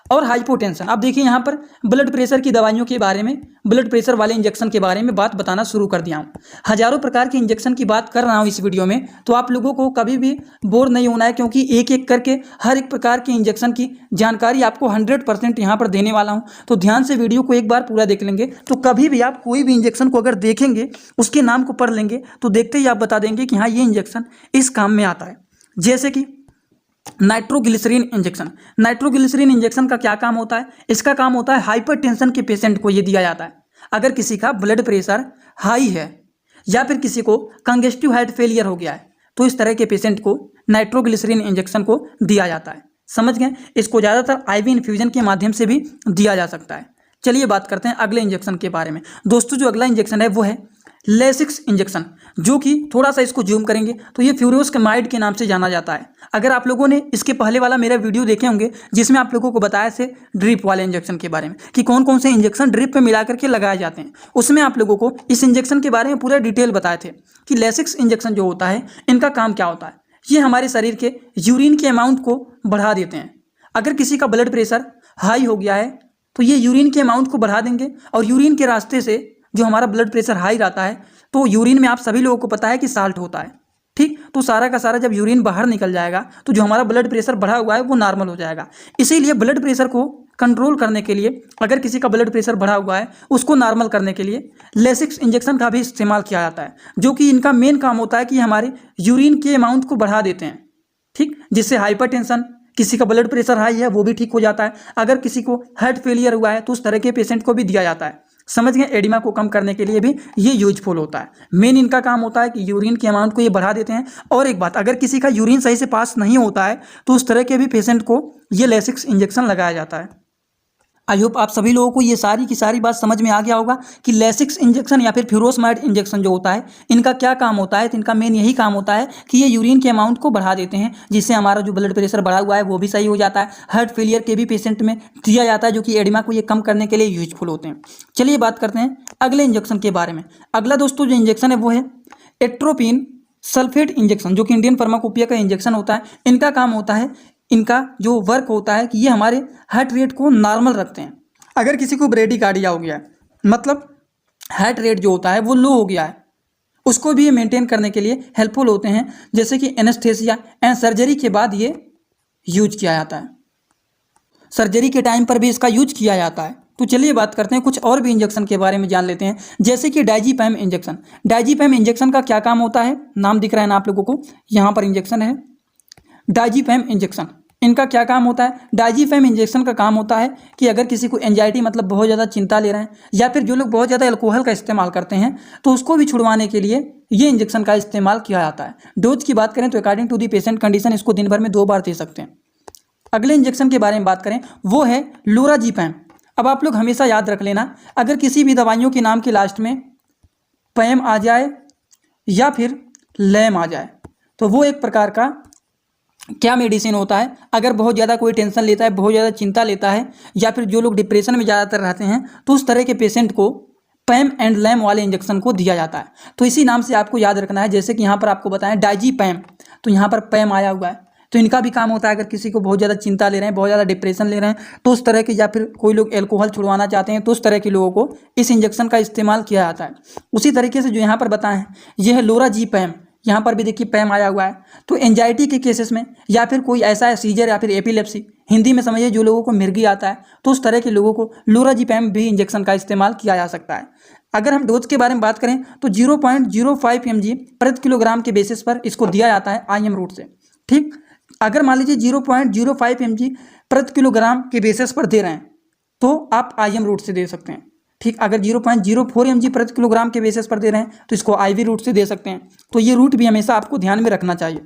और हाइपोटेंशन। अब देखिए यहाँ पर ब्लड प्रेशर की दवाइयों के बारे में, ब्लड प्रेशर वाले इंजेक्शन के बारे में बात बताना शुरू कर दिया हूँ। हजारों प्रकार के इंजेक्शन की बात कर रहा हूँ इस वीडियो में, तो आप लोगों को कभी भी बोर नहीं होना है, क्योंकि एक एक करके हर एक प्रकार के इंजेक्शन की जानकारी आपको 100% यहाँ पर देने वाला हूँ। तो ध्यान से वीडियो को एक बार पूरा देख लेंगे तो कभी भी आप कोई भी इंजेक्शन को अगर देखेंगे, उसके नाम को पढ़ लेंगे, तो देखते ही आप बता देंगे कि हाँ ये इंजेक्शन इस काम में आता है। जैसे कि नाइट्रोग्लिसरीन इंजेक्शन का क्या काम होता है? इसका काम होता है हाइपरटेंशन के पेशेंट को ये दिया जाता है। अगर किसी का ब्लड प्रेशर हाई है या फिर किसी को कंजेस्टिव हार्ट फेलियर हो गया है, तो इस तरह के पेशेंट को नाइट्रोग्लिसरीन इंजेक्शन को दिया जाता है। समझ गए? इसको ज़्यादातर आईवी इन्फ्यूजन के माध्यम से भी दिया जा सकता है। चलिए बात करते हैं अगले इंजेक्शन के बारे में। दोस्तों जो अगला इंजेक्शन है वो है लेसिक्स इंजेक्शन, जो कि थोड़ा सा इसको जूम करेंगे तो ये फ्यूरोस्केमाइड के नाम से जाना जाता है। अगर आप लोगों ने इसके पहले वाला मेरा वीडियो देखे होंगे जिसमें आप लोगों को बताया थे ड्रिप वाले इंजेक्शन के बारे में कि कौन कौन से इंजेक्शन ड्रिप पे मिला करके लगाए जाते हैं, उसमें आप लोगों को इस इंजेक्शन के बारे में पूरा डिटेल बताए थे कि लेसिक्स इंजेक्शन जो होता है इनका काम क्या होता है। ये हमारे शरीर के यूरिन के अमाउंट को बढ़ा देते हैं। अगर किसी का ब्लड प्रेशर हाई हो गया है तो ये यूरिन के अमाउंट को बढ़ा देंगे, और यूरिन के रास्ते से जो हमारा ब्लड प्रेशर हाई रहता है, तो यूरिन में आप सभी लोगों को पता है कि साल्ट होता है, ठीक? तो सारा का सारा जब यूरिन बाहर निकल जाएगा तो जो हमारा ब्लड प्रेशर बढ़ा हुआ है वो नॉर्मल हो जाएगा। इसीलिए ब्लड प्रेशर को कंट्रोल करने के लिए, अगर किसी का ब्लड प्रेशर बढ़ा हुआ है उसको नॉर्मल करने के लिए लेसिक्स इंजेक्शन का भी इस्तेमाल किया जाता है, जो कि इनका मेन काम होता है कि हमारे यूरिन के अमाउंट को बढ़ा देते हैं, ठीक? जिससे हाइपरटेंशन, किसी का ब्लड प्रेशर हाई है वो भी ठीक हो जाता है। अगर किसी को हार्ट फेलियर हुआ है तो उस तरह के पेशेंट को भी दिया जाता है। समझ गए? एडिमा को कम करने के लिए भी ये यूजफुल होता है। मेन इनका काम होता है कि यूरिन के अमाउंट को ये बढ़ा देते हैं। और एक बात, अगर किसी का यूरिन सही से पास नहीं होता है तो उस तरह के भी पेशेंट को ये लेसिक्स इंजेक्शन लगाया जाता है। आई होप आप सभी लोगों को ये सारी की सारी बात समझ में आ गया होगा कि लेसिक्स इंजेक्शन या फिर फ्यूरोस्माइड इंजेक्शन जो होता है इनका क्या काम होता है। तो इनका मेन यही काम होता है कि ये यूरिन के अमाउंट को बढ़ा देते हैं, जिससे हमारा जो ब्लड प्रेशर बढ़ा हुआ है वो भी सही हो जाता है। हार्ट फेलियर के भी पेशेंट में दिया जाता है, जो कि एडिमा को ये कम करने के लिए यूजफुल होते हैं। चलिए बात करते हैं अगले इंजेक्शन के बारे में। अगला दोस्तों जो इंजेक्शन है वो है एट्रोपिन सल्फेट इंजेक्शन, जो कि इंडियन फार्माकोपिया का इंजेक्शन होता है। इनका काम होता है, इनका जो वर्क होता है कि ये हमारे हार्ट रेट को नॉर्मल रखते हैं। अगर किसी को ब्रेडिकार्डिया हो गया है, मतलब हार्ट रेट जो होता है वो लो हो गया है, उसको भी ये मेंटेन करने के लिए हेल्पफुल होते हैं। जैसे कि एनेस्थेसिया एंड सर्जरी के बाद ये यूज किया जाता है, सर्जरी के टाइम पर भी इसका यूज किया जाता है। तो चलिए बात करते हैं कुछ और भी इंजेक्शन के बारे में जान लेते हैं। जैसे कि डाइजीपैम इंजेक्शन। डाइजीपैम इंजेक्शन का क्या काम होता है, नाम दिख रहा है ना आप लोगों को, यहाँ पर इंजेक्शन है डाइजीपैम इंजेक्शन। इनका क्या काम होता है? डाइजीपैम इंजेक्शन का काम होता है कि अगर किसी को एंजाइटी, मतलब बहुत ज़्यादा चिंता ले रहे हैं, या फिर जो लोग बहुत ज़्यादा अल्कोहल का इस्तेमाल करते हैं, तो उसको भी छुड़वाने के लिए ये इंजेक्शन का इस्तेमाल किया जाता है। डोज की बात करें तो according to the patient condition इसको दिन भर में 2 बार दे सकते हैं। अगले इंजेक्शन के बारे में बात करें वो है लोराजीपैम। अब आप लोग हमेशा याद रख लेना, अगर किसी भी दवाइयों के नाम के लास्ट में पैम आ जाए या फिर लैम आ जाए तो वो एक प्रकार का क्या मेडिसिन होता है। अगर बहुत ज़्यादा कोई टेंशन लेता है, बहुत ज़्यादा चिंता लेता है, या फिर जो लोग डिप्रेशन में ज़्यादातर रहते हैं, तो उस तरह के पेशेंट को पैम एंड लैम वाले इंजेक्शन को दिया जाता है। तो इसी नाम से आपको याद रखना है। जैसे कि यहाँ पर आपको बताएं डाइजीपैम, तो यहाँ पर पैम आया हुआ है, तो इनका भी काम होता है अगर किसी को बहुत ज़्यादा चिंता ले रहे हैं, बहुत ज़्यादा डिप्रेशन ले रहे हैं, तो उस तरह के, या फिर कोई लोग एल्कोहल छुड़वाना चाहते हैं, तो उस तरह के लोगों को इस इंजेक्शन का इस्तेमाल किया जाता है। उसी तरीके से जो यहाँ पर बताएं यह है लोराजीपैम, यहाँ पर भी देखिए पैम आया हुआ है। तो एंजाइटी के केसेस में, या फिर कोई ऐसा है सीजर या फिर एपिलेप्सी, हिंदी में समझिए जो लोगों को मिर्गी आता है, तो उस तरह के लोगों को लोराजीपैम भी इंजेक्शन का इस्तेमाल किया जा सकता है। अगर हम डोज के बारे में बात करें तो 0.05 mg प्रति किलोग्राम के बेसिस पर इसको दिया जाता है IM रूट से, ठीक। अगर मान लीजिए 0.05 mg प्रति किलोग्राम के बेसिस पर दे रहे हैं तो आप IM रूट से दे सकते हैं। ठीक, अगर 0.04 mg प्रति किलोग्राम के बेसिस पर दे रहे हैं तो इसको IV रूट से दे सकते हैं। तो ये रूट भी हमेशा आपको ध्यान में रखना चाहिए।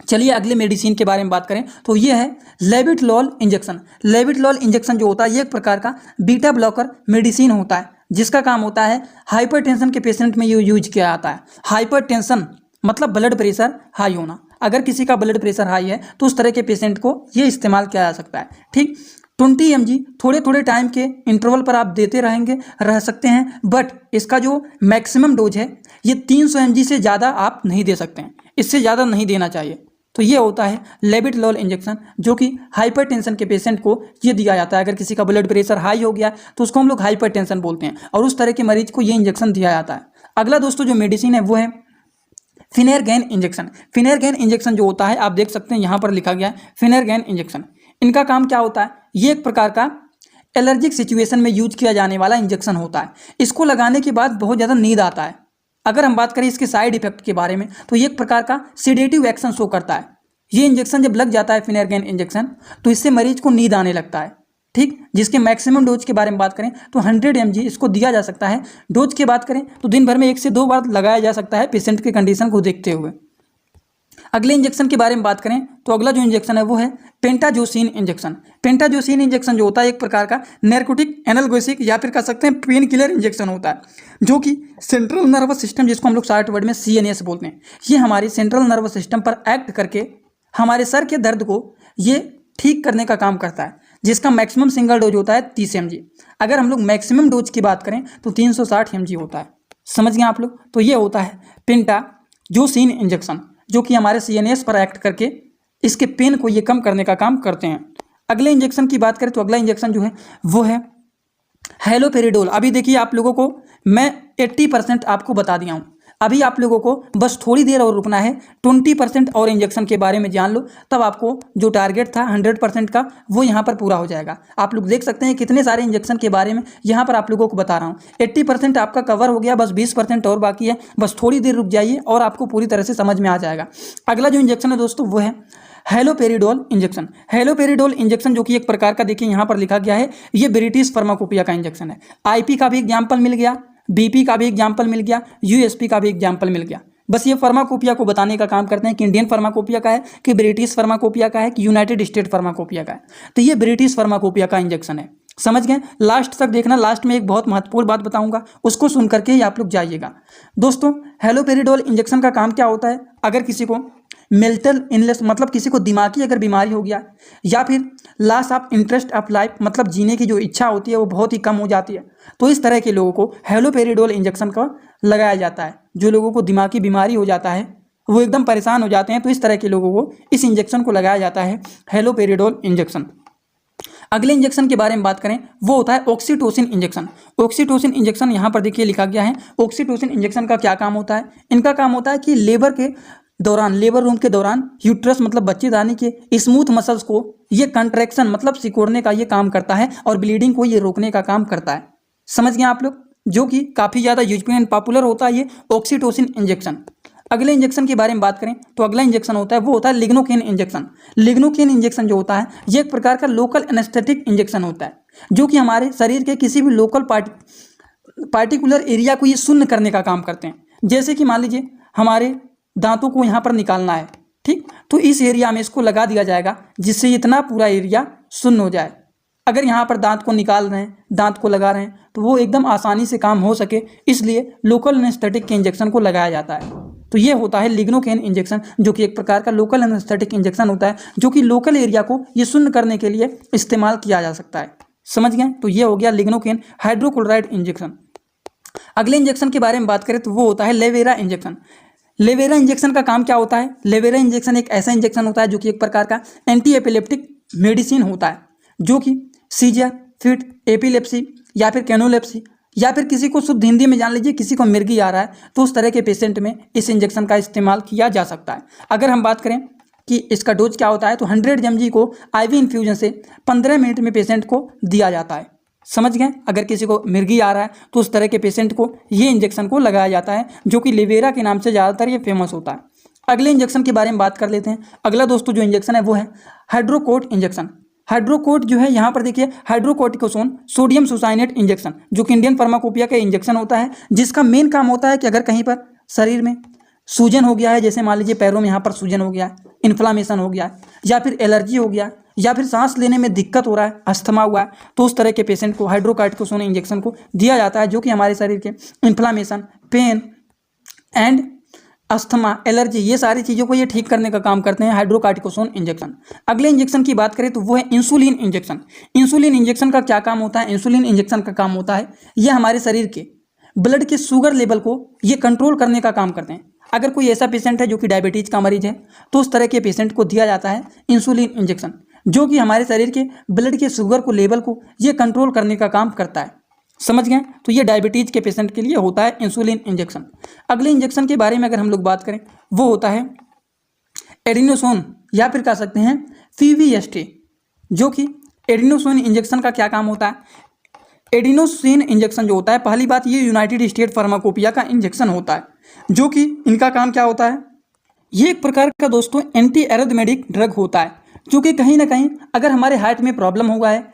चलिए अगले मेडिसिन के बारे में बात करें तो ये है लेविटलॉल इंजेक्शन। लेविटलॉल इंजेक्शन जो होता है ये एक प्रकार का बीटा ब्लॉकर मेडिसिन होता है, जिसका काम होता है हाइपरटेंशन के पेशेंट में ये यूज किया जाता है। हाइपरटेंशन मतलब ब्लड प्रेशर हाई होना। अगर किसी का ब्लड प्रेशर हाई है तो उस तरह के पेशेंट को ये इस्तेमाल किया जा सकता है। ठीक, 20 mg थोड़े थोड़े टाइम के इंटरवल पर आप देते रह सकते हैं, बट इसका जो मैक्सिमम डोज है ये 300 mg से ज़्यादा आप नहीं दे सकते हैं, इससे ज़्यादा नहीं देना चाहिए। तो ये होता है लेविटलॉल इंजेक्शन, जो कि हाइपरटेंशन के पेशेंट को ये दिया जाता है। अगर किसी का ब्लड प्रेशर हाई हो गया तो उसको हम लोग हाइपरटेंशन बोलते हैं, और उस तरह के मरीज को ये इंजेक्शन दिया जाता है। अगला दोस्तों जो मेडिसिन है वो है फिनेरगैन इंजेक्शन। फिनेरगैन इंजेक्शन जो होता है आप देख सकते हैं यहाँ पर लिखा गया है फिनेरगैन इंजेक्शन। इनका काम क्या होता है, ये एक प्रकार का एलर्जिक सिचुएशन में यूज किया जाने वाला इंजेक्शन होता है। इसको लगाने के बाद बहुत ज़्यादा नींद आता है। अगर हम बात करें इसके साइड इफेक्ट के बारे में तो ये एक प्रकार का सिडेटिव एक्शन शो करता है। ये इंजेक्शन जब लग जाता है फिनेरगैन इंजेक्शन तो इससे मरीज को नींद आने लगता है। ठीक, जिसके मैक्सिमम डोज के बारे में बात करें तो 100 mg इसको दिया जा सकता है। डोज की बात करें तो दिन भर में 1 से 2 बार लगाया जा सकता है पेशेंट की कंडीशन को देखते हुए। अगले इंजेक्शन के बारे में बात करें तो अगला जो इंजेक्शन है वो है पेंटाजोसिन इंजेक्शन। पेंटाजोसिन इंजेक्शन जो होता है एक प्रकार का नैर्कोटिक एनाल्गेसिक या फिर कह सकते हैं पेन किलर इंजेक्शन होता है, जो कि सेंट्रल नर्वस सिस्टम, जिसको हम लोग शॉर्ट वर्ड में CNS बोलते हैं, ये हमारी सेंट्रल नर्वस सिस्टम पर एक्ट करके हमारे सर के दर्द को ये ठीक करने का काम करता है, जिसका मैक्सिमम सिंगल डोज होता है 30 mg। अगर हम लोग मैक्सिमम डोज की बात करें तो 360 mg होता है। समझ गए आप लोग। तो ये होता है पेंटाजोसिन इंजेक्शन, जो कि हमारे CNS पर एक्ट करके इसके पेन को ये कम करने का काम करते हैं। अगले इंजेक्शन की बात करें तो अगला इंजेक्शन जो है वो है हैलोपेरिडोल। अभी देखिए आप लोगों को मैं 80% आपको बता दिया हूँ, अभी आप लोगों को बस थोड़ी देर और रुकना है। 20% और इंजेक्शन के बारे में जान लो, तब आपको जो टारगेट था 100% का वो यहाँ पर पूरा हो जाएगा। आप लोग देख सकते हैं कितने सारे इंजेक्शन के बारे में यहाँ पर आप लोगों को बता रहा हूँ। 80% आपका कवर हो गया, बस 20% और बाकी है। बस थोड़ी देर रुक जाइए और आपको पूरी तरह से समझ में आ जाएगा। अगला जो इंजेक्शन है दोस्तों वो है हैलोपेरिडोल इंजेक्शन। हैलोपेरिडोल इंजेक्शन जो कि एक प्रकार का, देखिए यहाँ पर लिखा गया है, ये ब्रिटिश फार्माकोपिया का इंजेक्शन है। IP का भी एग्जाम्पल मिल गया, BP का भी एग्जाम्पल मिल गया, USP का भी एग्जाम्पल मिल गया। बस ये फार्माकोपिया को बताने का काम करते हैं कि इंडियन फार्माकोपिया का है कि ब्रिटिश फार्माकोपिया का है कि यूनाइटेड स्टेट फार्माकोपिया का है। तो ये ब्रिटिश फार्माकोपिया का इंजेक्शन है। समझ गए। लास्ट तक देखना, लास्ट में एक बहुत महत्वपूर्ण बात बताऊंगा, उसको सुन करके ही आप लोग जाइएगा। दोस्तों हैलोपेरिडोल इंजेक्शन का काम क्या होता है, अगर किसी को मेंटल इलनेस मतलब किसी को दिमागी अगर बीमारी हो गया, या फिर loss of interest of life मतलब जीने की जो इच्छा होती है वो बहुत ही कम हो जाती है, तो इस तरह के लोगों को हैलोपेरिडोल इंजेक्शन का लगाया जाता है। जो लोगों को दिमागी बीमारी हो जाता है, वो एकदम परेशान हो जाते हैं, तो इस तरह के लोगों को इस इंजेक्शन को लगाया जाता है हैलोपेरिडोल इंजेक्शन। अगले इंजेक्शन के बारे में बात करें वो होता है ऑक्सीटोसिन इंजेक्शन। ऑक्सीटोसिन इंजेक्शन यहाँ पर देखिए लिखा गया है। ऑक्सीटोसिन इंजेक्शन का क्या काम होता है, इनका काम होता है कि लेबर रूम के दौरान यूट्रस मतलब बच्चेदानी के स्मूथ मसल्स को ये कंट्रैक्शन मतलब सिकोड़ने का ये काम करता है, और ब्लीडिंग को ये रोकने का काम करता है। समझ गए आप लोग, जो कि काफ़ी ज़्यादा यूजफुल एंड पॉपुलर होता है ये ऑक्सीटोसिन इंजेक्शन। अगले इंजेक्शन के बारे में बात करें तो अगला इंजेक्शन होता है वो होता है लिग्नोकेन इंजेक्शन। लिग्नोकेन इंजेक्शन जो होता है ये एक प्रकार का लोकल एनेस्थेटिक इंजेक्शन होता है, जो कि हमारे शरीर के किसी भी लोकल पार्टिकुलर एरिया को ये शून्य करने का काम करते हैं। जैसे कि मान लीजिए हमारे दांतों को यहाँ पर निकालना है, ठीक, तो इस एरिया में इसको लगा दिया जाएगा जिससे इतना पूरा एरिया शून्य हो जाए। अगर यहाँ पर दांत को निकाल रहे हैं, दांत को लगा रहे हैं, तो वो एकदम आसानी से काम हो सके, इसलिए लोकल एनेस्थेटिक के इंजेक्शन को लगाया जाता है। तो ये होता है लिग्नोकेन इंजेक्शन, जो कि एक प्रकार का लोकल एनेस्थेटिक इंजेक्शन होता है, जो कि लोकल एरिया को ये शून्य करने के लिए इस्तेमाल किया जा सकता है। समझ गए। तो ये हो गया लिग्नोकेन हाइड्रोक्लोराइड इंजेक्शन। अगले इंजेक्शन के बारे में बात करें तो वो होता है लेवेरा इंजेक्शन। लेवेरा इंजेक्शन का काम क्या होता है, लेवेरा इंजेक्शन एक ऐसा इंजेक्शन होता है जो कि एक प्रकार का एंटी एपिलेप्टिक मेडिसिन होता है, जो कि सीजर, फिट, एपिलेप्सी या फिर कैनोलेप्सी या फिर किसी को शुद्ध हिंदी में जान लीजिए किसी को मिर्गी आ रहा है, तो उस तरह के पेशेंट में इस इंजेक्शन का इस्तेमाल किया जा सकता है। अगर हम बात करें कि इसका डोज क्या होता है तो 100 mg को IV इन्फ्यूजन से 15 मिनट में पेशेंट को दिया जाता है। समझ गए। अगर किसी को मिर्गी आ रहा है तो उस तरह के पेशेंट को ये इंजेक्शन को लगाया जाता है, जो कि लेवेरा के नाम से ज़्यादातर ये फेमस होता है। अगले इंजेक्शन के बारे में बात कर लेते हैं। अगला दोस्तों जो इंजेक्शन है वो है हाइड्रोकोट इंजेक्शन। हाइड्रोकोट जो है यहाँ पर देखिए हाइड्रोकोर्टिकोसोन सोडियम सुसाइनेट इंजेक्शन, जो कि इंडियन फार्माकोपिया का इंजेक्शन होता है, जिसका मेन काम होता है कि अगर कहीं पर शरीर में सूजन हो गया है, जैसे मान लीजिए पैरों में यहाँ पर सूजन हो गया है, इन्फ्लामेशन हो गया है, या फिर एलर्जी हो गया, या फिर सांस लेने में दिक्कत हो रहा है, अस्थमा हुआ है, तो उस तरह के पेशेंट को हाइड्रोकोर्टिकोसोन इंजेक्शन को दिया जाता है, जो कि हमारे शरीर के inflammation, pain and asthma, allergy, ये सारी चीज़ों को ये ठीक करने का काम करते हैं हाइड्रोकोर्टिकोसोन इंजेक्शन। अगले इंजेक्शन की बात करें तो वो है इंसुलिन इंजेक्शन। इंसुलिन इंजेक्शन का क्या काम होता है? इंसुलिन इंजेक्शन का काम होता है ये हमारे शरीर के ब्लड के शुगर लेवल को ये कंट्रोल करने का काम करते हैं। अगर कोई ऐसा पेशेंट है जो कि डायबिटीज़ का मरीज है, तो उस तरह के पेशेंट को दिया जाता है इंसुलिन इंजेक्शन, जो कि हमारे शरीर के ब्लड के शुगर को लेवल को ये कंट्रोल करने का काम करता है। समझ गए? तो ये डायबिटीज़ के पेशेंट के लिए होता है इंसुलिन इंजेक्शन। अगले इंजेक्शन के बारे में अगर हम लोग बात करें, वो होता है एडिनोसोन, या फिर कह सकते हैं पीवीएसटी, जो कि एडिनोसोन इंजेक्शन का क्या काम होता है? एडिनोसिन इंजेक्शन जो होता है, पहली बात ये यूनाइटेड स्टेट फार्माकोपिया का इंजेक्शन होता है, जो कि इनका काम क्या होता है? ये एक प्रकार का दोस्तों एंटी एरिथमेटिक ड्रग होता है, जो कि कहीं ना कहीं अगर हमारे हार्ट में प्रॉब्लम हुआ है,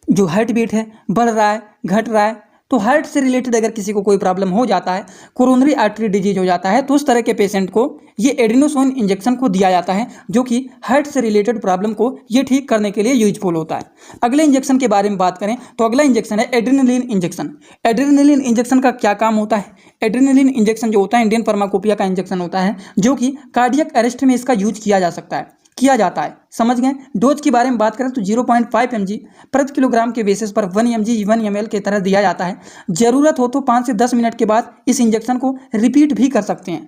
जो हार्ट बीट है बढ़ रहा है, घट रहा है, तो हार्ट से रिलेटेड अगर किसी को कोई प्रॉब्लम हो जाता है, कोरोनरी आर्टरी डिजीज हो जाता है, तो उस तरह के पेशेंट को ये एडिनोसोन इंजेक्शन को दिया जाता है, जो कि हार्ट से रिलेटेड प्रॉब्लम को ये ठीक करने के लिए यूजफुल होता है। अगले इंजेक्शन के बारे में बात करें तो अगला इंजेक्शन है एड्रेनलिन इंजेक्शन। एड्रेनलिन इंजेक्शन का क्या काम होता है? एड्रेनलिन इंजेक्शन जो होता है इंडियन फार्माकोपिया का इंजेक्शन होता है, जो कि कार्डियक अरेस्ट में इसका यूज किया जाता है। समझ गए? डोज के बारे में बात करें तो 0.5 mg प्रति किलोग्राम के बेसिस पर 1 mg 1 ml के तरह दिया जाता है। जरूरत हो तो 5 से 10 मिनट के बाद इस इंजेक्शन को रिपीट भी कर सकते हैं।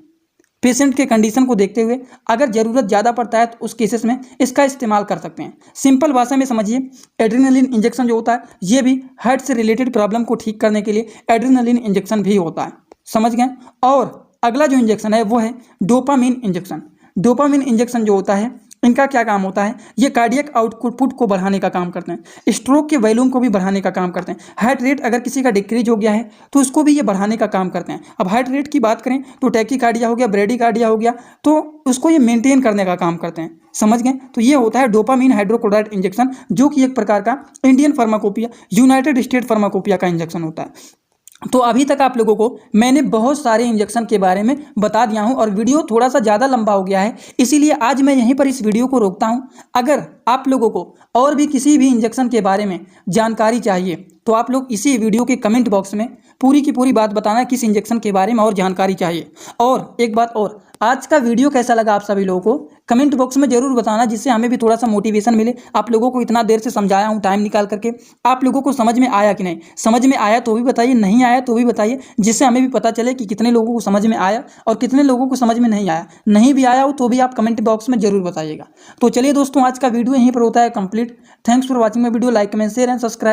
पेशेंट के कंडीशन को देखते हुए अगर जरूरत ज़्यादा पड़ता है तो उस केसेस में इसका इस्तेमाल कर सकते हैं। सिंपल भाषा में समझिए, एड्रेनलिन इंजेक्शन जो होता है ये भी हार्ट से रिलेटेड प्रॉब्लम को ठीक करने के लिए एड्रेनलिन इंजेक्शन भी होता है। समझ गए? और अगला जो इंजेक्शन है वो है डोपामिन इंजेक्शन। डोपामिन इंजेक्शन जो होता है, इनका क्या काम होता है? ये कार्डियक आउटपुट को बढ़ाने का काम करते हैं, स्ट्रोक के वॉल्यूम को भी बढ़ाने का काम करते हैं। हार्ट रेट अगर किसी का डिक्रीज हो गया है तो उसको भी ये बढ़ाने का काम करते हैं। अब हार्ट रेट की बात करें तो टैकीकार्डिया हो गया, ब्रेडीकार्डिया हो गया, तो उसको ये मेंटेन करने का काम करते हैं। समझ गए? तो ये होता है डोपामिन हाइड्रोक्लोराइड इंजेक्शन, जो कि एक प्रकार का Indian pharmacopoeia United state pharmacopoeia का इंजेक्शन होता है। तो अभी तक आप लोगों को मैंने बहुत सारे इंजेक्शन के बारे में बता दिया हूं, और वीडियो थोड़ा सा ज़्यादा लंबा हो गया है, इसीलिए आज मैं यहीं पर इस वीडियो को रोकता हूं। अगर आप लोगों को और भी किसी भी इंजेक्शन के बारे में जानकारी चाहिए तो आप लोग इसी वीडियो के कमेंट बॉक्स में पूरी की पूरी बात बताना किस इंजेक्शन के बारे में और जानकारी चाहिए। और एक बात और, आज का वीडियो कैसा लगा आप सभी लोगों को कमेंट बॉक्स में जरूर बताना, जिससे हमें भी थोड़ा सा मोटिवेशन मिले। आप लोगों को इतना देर से समझाया हूँ टाइम निकाल करके, आप लोगों को समझ में आया कि नहीं? समझ में आया तो भी बताइए, नहीं आया तो भी बताइए, जिससे हमें भी पता चले कि कितने लोगों को समझ में आया और कितने लोगों को समझ में नहीं आया। नहीं भी आया हो तो भी आप कमेंट बॉक्स में जरूर बताइएगा। तो चलिए दोस्तों, आज का वीडियो यहीं पर होता है complete. Thanks for watching my video. Like comment share and subscribe.